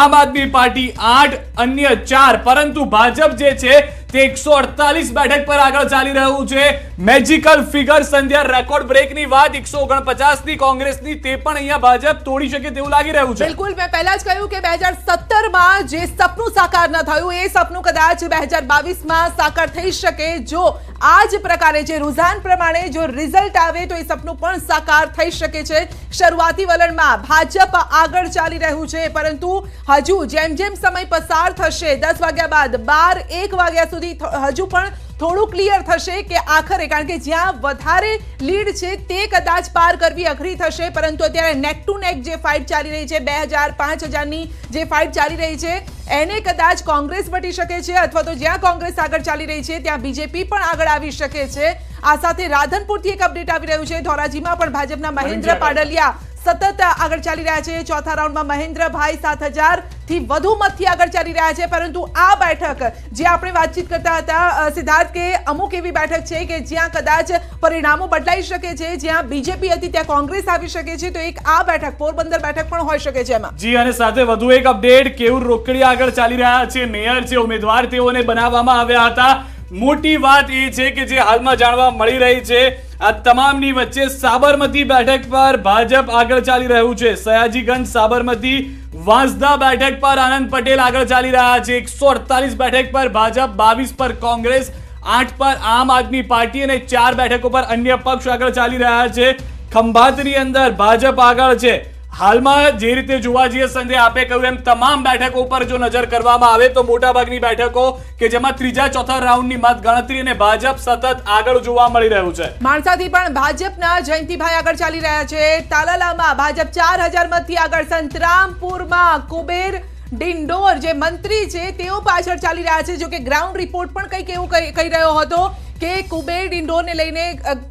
Speaker 3: આમ આદમી પાર્ટી 8, અન્ય 4, પરંતુ ભાજપ જે છે તે 148 બેઠક પર આગળ ચાલી રહ્યું છે. મેજિકલ ફિગર સંધ્યા, રેકોર્ડ બ્રેકની વાત 149 ની કોંગ્રેસની, તે પણ અહીંયા ભાજપ તોડી શકે તેવું લાગી રહ્યું છે.
Speaker 1: બિલકુલ, મેં પહેલા જ કહ્યું કે 2017માં જે સપનું સાકાર ન થયું એ સપનું કદાચ 2022માં સાકાર થઈ શકે. જો આ જ પ્રકારે જે રુઝાન પ્રમાણે જો રિઝલ્ટ આવે તો એ સપનું પણ સાકાર થઈ શકે છે. શરૂઆતી વલણમાં ભાજપ આગળ ચાલી રહ્યું છે, પરંતુ હજુ જેમ જેમ સમય પસાર થશે 10 વાગ્યા બાદ 12-1 વાગ્યા સુધી હજુ પણ થોડું ક્લિયર થશે કે આખરે, કારણ કે જ્યાં વધારે લીડ છે તે કદાચ પાર કરવી અઘરી થશે. પરંતુ અત્યારે નેક ટુ નેક જે ફાઇટ ચાલી રહી છે, 2000-5000ની જે ફાઇટ ચાલી રહી છે, એને કદાચ કોંગ્રેસ વટી શકે છે, અથવા તો જ્યાં કોંગ્રેસ આગળ ચાલી રહી છે ત્યાં બીજેપી પણ આગળ આવી શકે છે. આ સાથે રાધનપુરથી એક અપડેટ આવી રહ્યું છે. ધોરાજીમાં પણ ભાજપના મહેન્દ્ર પાડલિયા સતત આગળ ચાલી રહ્યા છે. ચોથા રાઉન્ડમાં મહેન્દ્રભાઈ 7000 થી વધુ મતથી આગળ ચાલી રહ્યા છે. પરંતુ આ બેઠક જે આપણે વાતચીત કરતા હતા સિદ્ધાર્થ, કે અમુક એવી બેઠક છે કે જ્યાં કદાચ પરિણામો બદલાઈ શકે છે. જ્યાં બીજેપી હતી ત્યાં કોંગ્રેસ આવી શકે છે. તો એક આ બેઠક પોરબંદર બેઠક પણ હોઈ શકે છે એમાં.
Speaker 3: જી, અને સાથે વધુ એક અપડેટ, કેવું રોકડી આગળ ચાલી રહ્યા છે. મેયર છે, ઉમેદવાર તેઓને બનાવવામાં આવ્યા હતા. મોટી વાત એ છે કે જે હાલમાં જાણવા મળી રહી છે, આ તમામની વચ્ચે સાબરમતી બેઠક પર ભાજપ આગળ ચાલી રહ્યું છે. સયાજીગંજ, સાબરમતી, વાંસદા બેઠક પર આનંદ પટેલ આગળ ચાલી રહ્યા છે. 148 બેઠક પર ભાજપ, 22 પર કોંગ્રેસ, 8 પર આમ આદમી પાર્ટી અને 4 બેઠકો પર અન્ય પક્ષ આગળ ચાલી રહ્યા છે. ખંભાતની અંદર ભાજપ આગળ છે. હાલમાં જે રીતે જોવા જઈએ સંજય, આપે કહ્યું એમ તમામ બેઠકો પર જો નજર કરવામાં આવે તો મોટાભાગની બેઠકો કે જેમાં ત્રીજા ચોથા રાઉન્ડની મત ગણતરી અને ભાજપ સતત આગળ જોવા મળી રહ્યું છે.
Speaker 1: માણસાથી પણ ભાજપના જયંતિભાઈ આગળ ચાલી રહ્યા છે. તાલાલામાં ભાજપ 4000 મતથી આગળ. સંતરામપુરમાં કુબેર ડિંડોર જે મંત્રી છે તેઓ પાછળ ચાલી રહ્યા છે. જો કે ગ્રાઉન્ડ રિપોર્ટ પણ કંઈક એવું કહી રહ્યો હતો કે કુબેર ડિંડોરને લઈને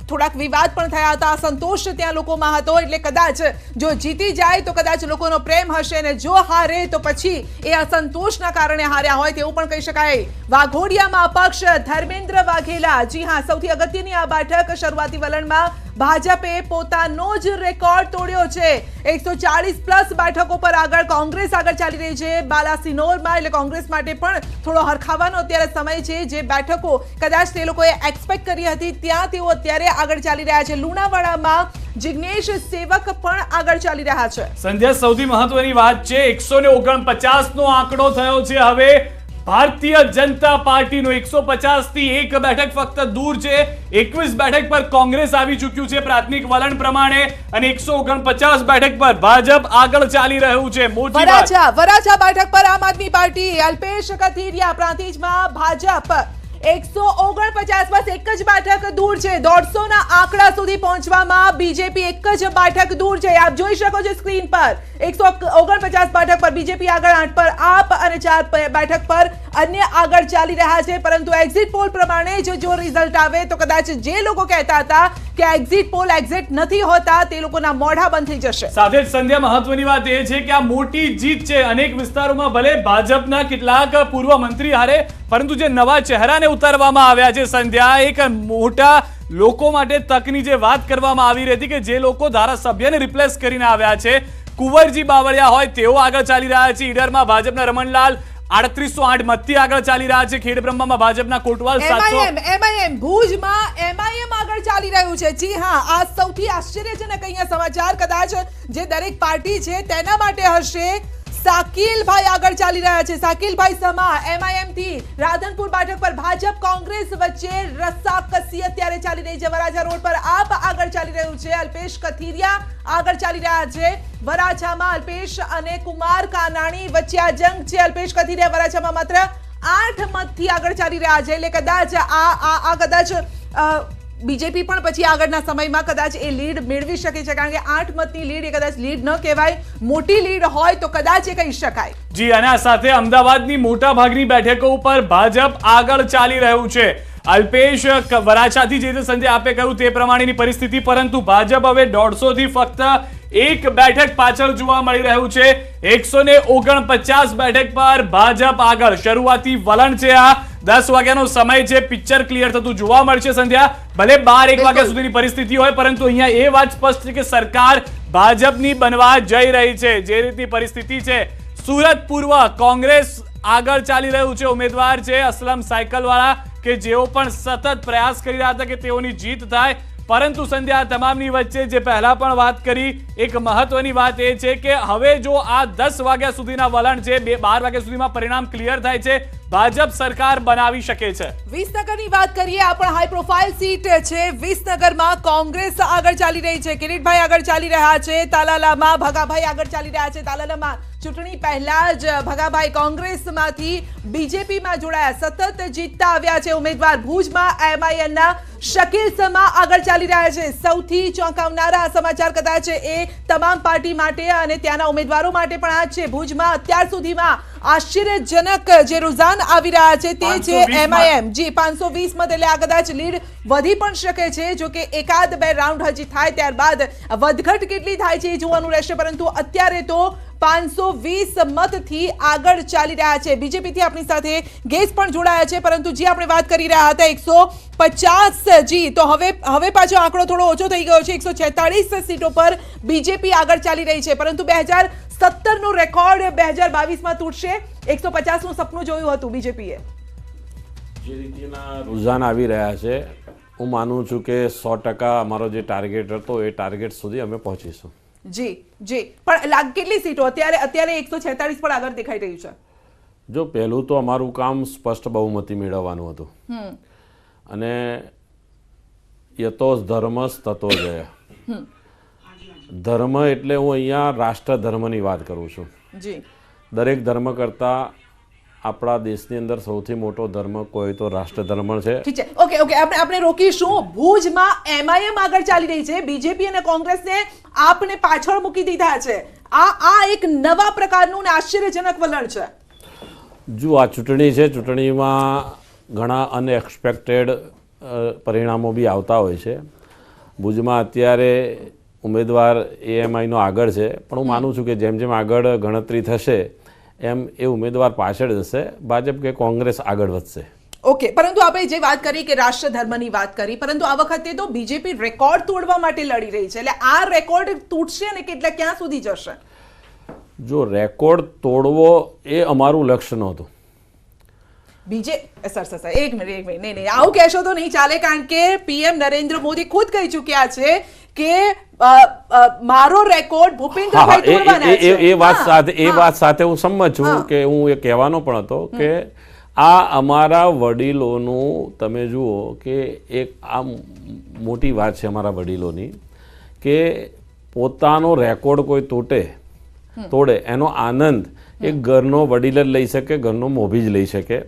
Speaker 1: થોડાક વિવાદ પણ થયા હતા. સંતોષ ત્યાં લોકોમાં હતો. એટલે કદાચ જો જીતી જાય તો કદાચ લોકોનો પ્રેમ હશે, અને જો હારે તો પછી એ અસંતોષના કારણે હાર્યા હોય તેવું પણ કહી શકાય. વાઘોડિયામાં અપક્ષ ધર્મેન્દ્ર વાઘેલા, જી હા, સૌથી અગત્યની આ બેઠક. શરૂઆતી વલણમાં ભાજપે પોતાનો જ રેકોર્ડ તોડ્યો છે. 140+ બેઠકો પર આગળ કોંગ્રેસ આગળ ચાલી રહી છે. બાલાસિનોરમાં એટલે કોંગ્રેસ માટે પણ થોડો હરખાવાનો અત્યારે સમય છે. જે બેઠકો કદાચ તે લોકોએ એક્સપેક્ટ કરી હતી ત્યાં તેઓ અત્યારે આગળ ચાલી રહ્યા છે. લુણાવાડામાં જિગ્નેશ સેવક પણ આગળ ચાલી રહ્યા છે.
Speaker 3: સંધ્યા, સૌથી મહત્વની વાત છે 149 નો આંકડો થયો છે હવે ભારતીય જનતા પાર્ટીનો 150 થી 1 બેઠક ફક્ત દૂર છે. 21 બેઠક પર કોંગ્રેસ આવી ચૂક્યું છે પ્રાથમિક વલણ પ્રમાણે અને 149 બેઠક પર ભાજપ આગળ ચાલી રહ્યું છે. મોટી વાત
Speaker 1: વરાછા બેઠક પર આમ આદમી પાર્ટી અલ્પેશ કથિરિયા, પ્રાંતિજમાં ભાજપ 149, બસ એક જ બેઠક દૂર છે. 150 ના આંકડા સુધી પહોંચવામાં બીજેપી એક જ બેઠક દૂર છે. આપ જોઈ શકો છો સ્ક્રીન પર 149 બેઠક પર બીજેપી આગળ, 8 પર આપ અને 4 બેઠક પર અન્ય આગળ ચાલી રહ્યા છે. પરંતુ એક્ઝિટ પોલ પ્રમાણે જો રિઝલ્ટ આવે તો કદાચ જે લોકો કહેતા હતા કે એક્ઝિટ પોલ એક્ઝિટ નથી હોતા તે લોકોના મોઢા બંધ થઈ જશે.
Speaker 3: સાથે જ સંધ્યા, મહત્વની વાત એ છે કે આ મોટી જીત છે. અનેક વિસ્તારોમાં ભલે ભાજપના કેટલાક પૂર્વ મંત્રી હારે, પરંતુ જે નવા ચહેરાને ઉતારવામાં આવ્યા છે સંધ્યા, એક મોટા લોકો માટે તકની જે વાત કરવામાં આવી રહી હતી કે જે લોકો ધારાસભ્યને રિપ્લેસ કરીને આવ્યા છે, કુંવરજી બાવળિયા હોય તેઓ આગળ ચાલી રહ્યા છે. ઈડરમાં ભાજપના રમણલાલ 3808 મતથી આગળ ચાલી રહ્યા છે. ખેડબ્રહ્મામાં ભાજપના કોટવાલ 700.
Speaker 1: MIM ભુજમાં MIM આગળ ચાલી રહ્યું છે. જી હા, આ સૌથી આશ્ચર્યજનક અહીંયા સમાચાર કદાચ જે દરેક પાર્ટી છે તેના માટે હશે. સાકિલભાઈ આગળ ચાલી રહ્યા છે. સાકિલભાઈ સમા MIM થી રાધનપુર બેઠક પર ભાજપ કોંગ્રેસ વચ્ચે રસ્સાકસી અત્યારે ચાલી રહી છે. વરાછા રોડ પર આપ આગળ ચાલી રહ્યું છે. અલ્પેશ કથિરિયા આગળ ચાલી રહ્યા છે. વરાછામાં અલ્પેશ અને કુમાર કાનાણી વચ્ચે આ જંગ છે. અલ્પેશ કથિરિયા વરાછામાં માત્ર 8 મતથી આગળ ચાલી રહ્યા છે. એટલે કદાચ આ કદાચ બીજેપી પણ પછી આગળના સમયમાં કદાચ એ લીડ મેળવી શકે છે, કારણ કે 8 મતની લીડ એ કદાચ લીડ ન કહેવાય, મોટી લીડ હોય તો કદાચ એ કહી શકાય.
Speaker 3: જી, અને આ સાથે અમદાવાદની મોટા ભાગની બેઠકો ઉપર ભાજપ આગળ ચાલી રહ્યું છે. અલ્પેશ વરાછાથી જે રીતે સંજય આપે કહ્યું તે પ્રમાણેની પરિસ્થિતિ, પરંતુ ભાજપ હવે 150 થી ફક્ત એક બેઠક પાછળ જોવા મળી રહ્યું છે. 149 બેઠક પર ભાજપ આગળ. શરૂઆતી વલણ છે. આ 10 વાગ્યાનો સમય છે. પિક્ચર ક્લિયર થતું જોવા મળશે સંધ્યા. ભલે 12-1 વાગ્યા સુધીની પરિસ્થિતિ હોય, પરંતુ અહીંયા એ વાત સ્પષ્ટ છે કે સરકાર ભાજપની બનવા જઈ રહી છે. જે રીતની પરિસ્થિતિ છે, સુરત પૂર્વ કોંગ્રેસ આગળ ચાલી રહ્યું છે. ઉમેદવાર છે અસલમ સાયકલવાળા કે જેઓ પણ સતત પ્રયાસ કરી રહ્યા હતા કે તેઓની જીત થાય. પરંતુ સંધ્યા, તમામની વચ્ચે જે પહેલા પણ વાત કરી, એક મહત્વની વાત એ છે કે હવે જો આ 10 વાગ્યા સુધીના વલણ છે, 12 વાગ્યા સુધીમાં પરિણામ ક્લિયર થાય છે, ભાજપ સરકાર બનાવી શકે છે.
Speaker 1: વિસનગરની વાત કરીએ. આ પણ હાઈ પ્રોફાઇલ સીટ છે. વિસનગરમાં કોંગ્રેસ આગળ ચાલી રહી છે. કિરીટભાઈ આગળ ચાલી રહ્યા છે. તાલાલામાં ભગાભાઈ આગળ ચાલી રહ્યા છે. તાલાલામાં ચૂંટણી પહેલા જ ભગાભાઈ કોંગ્રેસમાંથી બીજેપીમાં જોડાયા, સતત જીતતા આવ્યા છે ઉમેદવાર. ભુજમાં MIM ના શકીલ સમા આગળ ચાલી રહ્યા છે. સૌથી ચોંકાવનારા સમાચાર કદાચ એ તમામ પાર્ટી માટે અને ત્યાંના ઉમેદવારો માટે પણ આ છે. ભુજમાં અત્યાર સુધીમાં આશ્ચર્યજનક જે રુઝાન આવી રહ્યા છે તે છે MIM. જી, 520 મત, એટલે આ કદાચ લીડ વધી પણ શકે છે. જો કે 1-2 રાઉન્ડ હજી થાય ત્યારબાદ વધઘટ કેટલી થાય છે એ જોવાનું રહેશે, પરંતુ અત્યારે તો 520 મતથી આગળ ચાલી રહ્યા છે. બીજેપી થી આપણી સાથે ગેસ પણ જોડાયા છે, પરંતુ જે આપણે વાત કરી રહ્યા હતા 150, જી, તો હવે પાછો આંકડો થોડો ઓછો થઈ ગયો છે. 146 સીટો પર બીજેપી આગળ ચાલી રહી છે, પરંતુ 2017 નો રેકોર્ડ 2022માં તૂટશે. 150 નું સપનું જોયું હતું બીજેપીએ.
Speaker 15: જે રીતના રુઝાન આવી રહ્યા છે, હું માનું છું કે 100% અમારો જે ટાર્ગેટ હતો એ ટાર્ગેટ સુધી અમે પહોંચીશું.
Speaker 1: જી, પણ કેટલી સીટો અત્યારે 146 પર આગળ દેખાઈ રહ્યું છે?
Speaker 15: જો પહેલું તો અમારું કામ સ્પષ્ટ બહુમતી મેળવવાનું હતું, અને યતોસ ધર્મસ તતો જય. ધર્મ એટલે હું અહીંયા રાષ્ટ્ર ધર્મની વાત કરું છું. દરેક ધર્મ કરતા આપણા દેશની અંદર સૌથી મોટો ધર્મ કોઈ તો રાષ્ટ્ર ધર્મ છે.
Speaker 1: ઠીક છે, ઓકે આપણે રોકીશું. ભુજમાં MIM આગળ ચાલી રહી છે. બીજેપી અને કોંગ્રેસને આપને પાછળ મૂકી દીધા છે. આ એક નવા પ્રકારનું ને આશ્ચર્યજનક વલણ છે.
Speaker 15: જો આ ચૂંટણી છે, ચૂંટણીમાં ઘણા અનએક્સપેક્ટેડ પરિણામો બી આવતા હોય છે. ભુજમાં અત્યારે ઉમેદવાર AMI નો આગળ છે, પણ હું માનું છું કે જેમ જેમ આગળ ગણતરી થશે એમ એ ઉમેદવાર પાછળ જશે, ભાજપ કે કોંગ્રેસ આગળ વધશે.
Speaker 1: ઓકે, પરંતુ આપણે જે વાત કરી કે રાષ્ટ્ર ધર્મની વાત કરી, પરંતુ આ વખતે તો બીજેપી રેકોર્ડ તોડવા માટે લડી રહી છે. એટલે આ રેકોર્ડ તૂટશે ને કેટલા ક્યાં સુધી જશે?
Speaker 15: જો રેકોર્ડ તોડવો એ અમારું લક્ષ્ય નહોતું.
Speaker 1: સર એક મિનિટ નહીં, આવું કહેશો તો નહીં ચાલે, કારણ કે PM નરેન્દ્ર મોદી ખુદ કહી ચૂક્યા છે કે મારો રેકોર્ડ ભૂપેન્દ્રભાઈ તોડવાના છે.
Speaker 15: એ વાત સાથે હું સંમત છું કે હું એ કહેવાનો પણ હતો કે આ અમારા વડીલોનું તમે જુઓ કે એક આ મોટી વાત છે અમારા વડીલોની કે પોતાનો રેકોર્ડ કોઈ તોડે એનો આનંદ એક ઘરનો વડીલ જ લઈ શકે, ઘરનો મોભી જ લઈ શકે.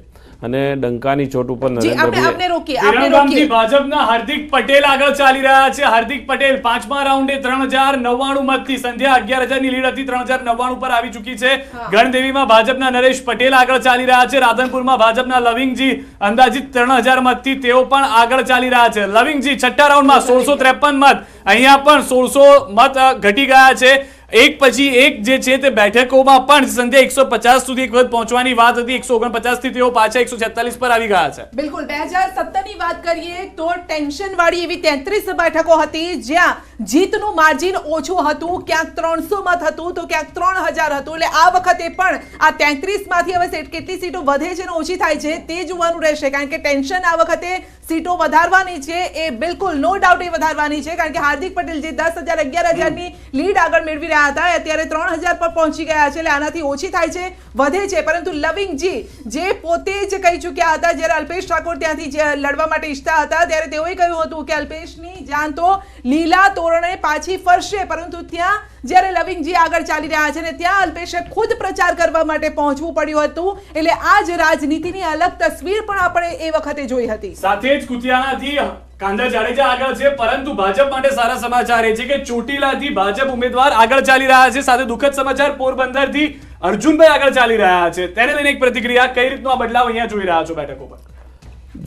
Speaker 15: અને ડંકાની ચોટ ઉપર
Speaker 3: નરેન્દ્રભાઈ ભાજપના હાર્દિક પટેલ આગળ ચાલી રહ્યા છે. હાર્દિક પટેલ 5મા રાઉન્ડે 3099 મતથી સંધ્યા 11,000ની લીડ હતી 3099 પર આવી ચૂકી છે. ગણદેવીમાં ભાજપના નરેશ પટેલ આગળ ચાલી રહ્યા છે. રાધનપુરમાં ભાજપના લવિંગજી અંદાજિત 3000 મતથી તેઓ પણ આગળ ચાલી રહ્યા છે. લવિંગજી છઠ્ઠા રાઉન્ડમાં 1653 મત, અહીંયા પણ 1600 મત ઘટી ગયા છે. એક પછી એક જે છે તે બેઠકોમાં પણ સંધ્યા 150 સુધી એક વખત પહોંચવાની વાત હતી, 149 થી તેઓ પાછા 146 પર આવી ગયા છે.
Speaker 1: બિલકુલ 2017 ની વાત કરીએ તો ટેન્શન વાળી એવી 33 બેઠકો હતી જ્યાં જીતનું માર્જિન ઓછું હતું, ક્યાંક 300 મત હતું તો ક્યાંક 3000 હતું. એટલે આ વખતે પણ આ 33 માંથી હવે કેટલી સીટો વધે છે અને ઓછી થાય છે તે જોવાનું રહેશે, કારણ કે ટેન્શન આ વખતે સીટો વધારવાની છે, એ બિલકુલ નો ડાઉટ એ વધારવાની છે. કારણ કે હાર્દિક પટેલ જે 10,000 11,000ની લીડ આગળ મેળવી રહ્યા હતા અત્યારે 3000 પર પહોંચી ગયા છે. એટલે આનાથી ઓછી થાય છે, વધે છે. પરંતુ લવિંગજી જે પોતે જ કહી ચૂક્યા હતા જ્યારે અલ્પેશ ઠાકોર ત્યાંથી લડવા માટે ઈચ્છતા હતા ત્યારે તેઓએ કહ્યું હતું કે અલ્પેશની જાન તો લીલા તોરણે પાછી ફરશે, પરંતુ ત્યાં જ્યારે લવિંગજી આગળ ચાલી રહ્યા છે ને ત્યાં અલ્પેશે ખુદ પ્રચાર કરવા માટે પહોંચવું પડ્યું હતું. એટલે આ જ રાજનીતિની અલગ તસવીર પણ આપણે એ વખતે જોઈ હતી.
Speaker 3: સાથે જ કુતિયાણાથી કાંધા જાડેજા આગળ છે, પરંતુ ભાજપ માટે સારા સમાચાર એ છે કે ચોટીલાથી ભાજપ ઉમેદવાર આગળ ચાલી રહ્યા છે. સાથે દુઃખદ સમાચાર પોરબંદરથી અર્જુનભાઈ આગળ ચાલી રહ્યા છે. તેને લઈને એક પ્રતિક્રિયા, કઈ રીતનો આ બદલાવ અહીંયા જોઈ રહ્યા છો બેઠકો પર?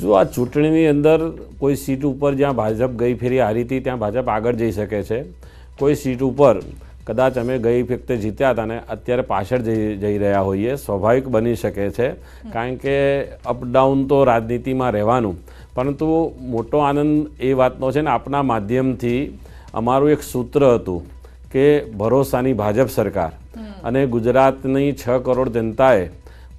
Speaker 15: જો આ ચૂંટણીની અંદર કોઈ સીટ ઉપર જ્યાં ભાજપ ગઈ ફેરી હારી હતી ત્યાં ભાજપ આગળ જઈ શકે છે. કોઈ સીટ ઉપર કદાચ અમે ગઈ વખતે જીત્યા હતા ને અત્યારે પાછળ જઈ રહ્યા હોઈએ, સ્વાભાવિક બની શકે છે, કારણ કે અપડાઉન તો રાજનીતિમાં રહેવાનું. પરંતુ મોટો આનંદ એ વાતનો છે ને, આપના માધ્યમથી અમારું એક સૂત્ર હતું કે ભરોસાની ભાજપ સરકાર, અને ગુજરાતની 6 કરોડ જનતાએ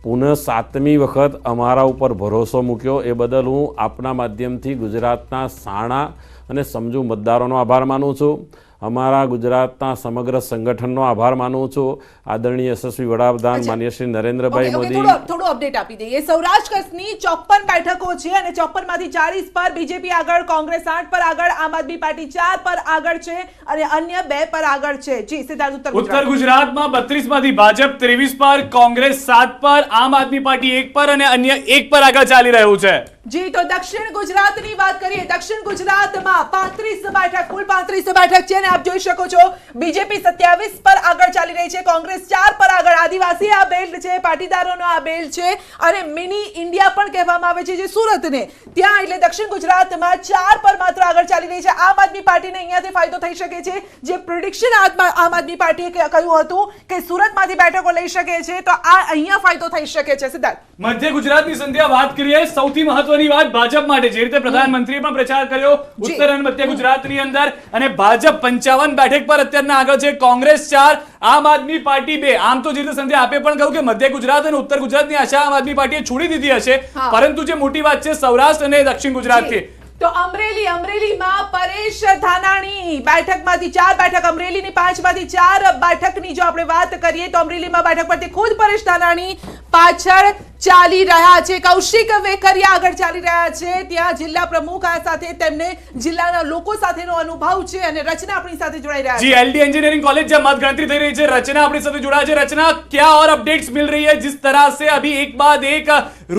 Speaker 15: પુનઃ 7મી વખત અમારા ઉપર ભરોસો મૂક્યો. એ બદલ હું આપના માધ્યમથી ગુજરાતના સાણા અને સમજુ મતદારોનો આભાર માનું છું. અમારા ગુજરાતના સમગ્ર સંગઠનનો આભાર માનું છું. આદરણીય યશસ્વી વડાપ્રધાન માનનીય શ્રી નરેન્દ્રભાઈ મોદી.
Speaker 1: થોડું અપડેટ આપી દઈએ. સૌરાષ્ટ્ર કચ્છની 54 બેઠકો છે અને 54 માંથી 40 પર બીજેપી આગળ, કોંગ્રેસ 8 પર આગળ, આમ આદમી પાર્ટી 4 પર આગળ છે અને અન્ય 2 પર આગળ છે. જી સિદ્ધાર્થ.
Speaker 3: ઉત્તર ગુજરાતમાં 32 માંથી ભાજપ 23 પર, કોંગ્રેસ 7 પર, આમ આદમી પાર્ટી 1 પર અને અન્ય 1 પર આગળ ચાલી રહ્યું છે.
Speaker 1: જી તો દક્ષિણ ગુજરાતની વાત કરીએ. દક્ષિણ ગુજરાતમાં 35 બેઠક, કુલ 35 બેઠક છે અને આપ જોઈ શકો છો બીજેપી 27 પર આગળ ચાલી રહી છે, કોંગ્રેસ 4 પર આગળ. આદિવાસી આ બેલ્ટ છે, પાટીદારોનો આ બેલ્ટ છે અને મિની ઇન્ડિયા પણ કહેવામાં આવે છે જે સુરતને ત્યાં, એટલે દક્ષિણ ગુજરાતમાં 4 પર માત્ર આગળ ચાલી રહી છે. આમ આદમી પાર્ટીને અહીંયાથી ફાયદો થઈ શકે છે. જે પ્રિડિક્શન આમ આદમી પાર્ટીએ કહ્યું હતું કે સુરતમાંથી બેઠકો લઈ શકે છે, તો આ અહીંયા ફાયદો થઈ શકે છે. સિદ્ધાર્થ,
Speaker 3: મધ્ય ગુજરાતની સંધ્યા વાત કરીએ. સૌથી મહત્વની વાત ભાજપ માટે, જે રીતે પ્રધાનમંત્રીએ પણ પ્રચાર કર્યો ઉત્તર અને મધ્ય ગુજરાતની અંદર, અને ભાજપ 55 બેઠક પર અત્યારના આગળ છે, કોંગ્રેસ 4, આમ આદમી પાર્ટી 2. આમ તો જે રીતે સંધ્યા આપે પણ કહ્યું કે મધ્ય ગુજરાત અને ઉત્તર ગુજરાતની આશા આમ આદમી પાર્ટીએ છોડી દીધી હશે, પરંતુ જે મોટી વાત છે સૌરાષ્ટ્ર અને દક્ષિણ ગુજરાતથી,
Speaker 1: તો અમરેલીમાં પરેશ ધાનાણી બેઠકમાંથી 4 બેઠક, અમરેલીની 5 માંથી 4 બેઠકની જો આપણે વાત કરીએ તો અમરેલીમાં બેઠક પરથી ખુદ પરેશ ધાનાણી પાછળ ચાલી રહ્યા છે. કૌશિક વેકરિયા આગળ ચાલી રહ્યા છે. ત્યાં જિલ્લા પ્રમુખ સાથે તેમને જિલ્લાના લોકો સાથેનો અનુભવ છે અને રચના આપણી સાથે જોડાઈ રહ્યા છે.
Speaker 3: जी एलडी इंजीनियरिंग कॉलेज जब मत गणतरी થઈ રહી છે, रचना अपनी साथ जुड़ा है. रचना, क्या और अपडेट्स मिल रही है जिस तरह से अभी एक बाद एक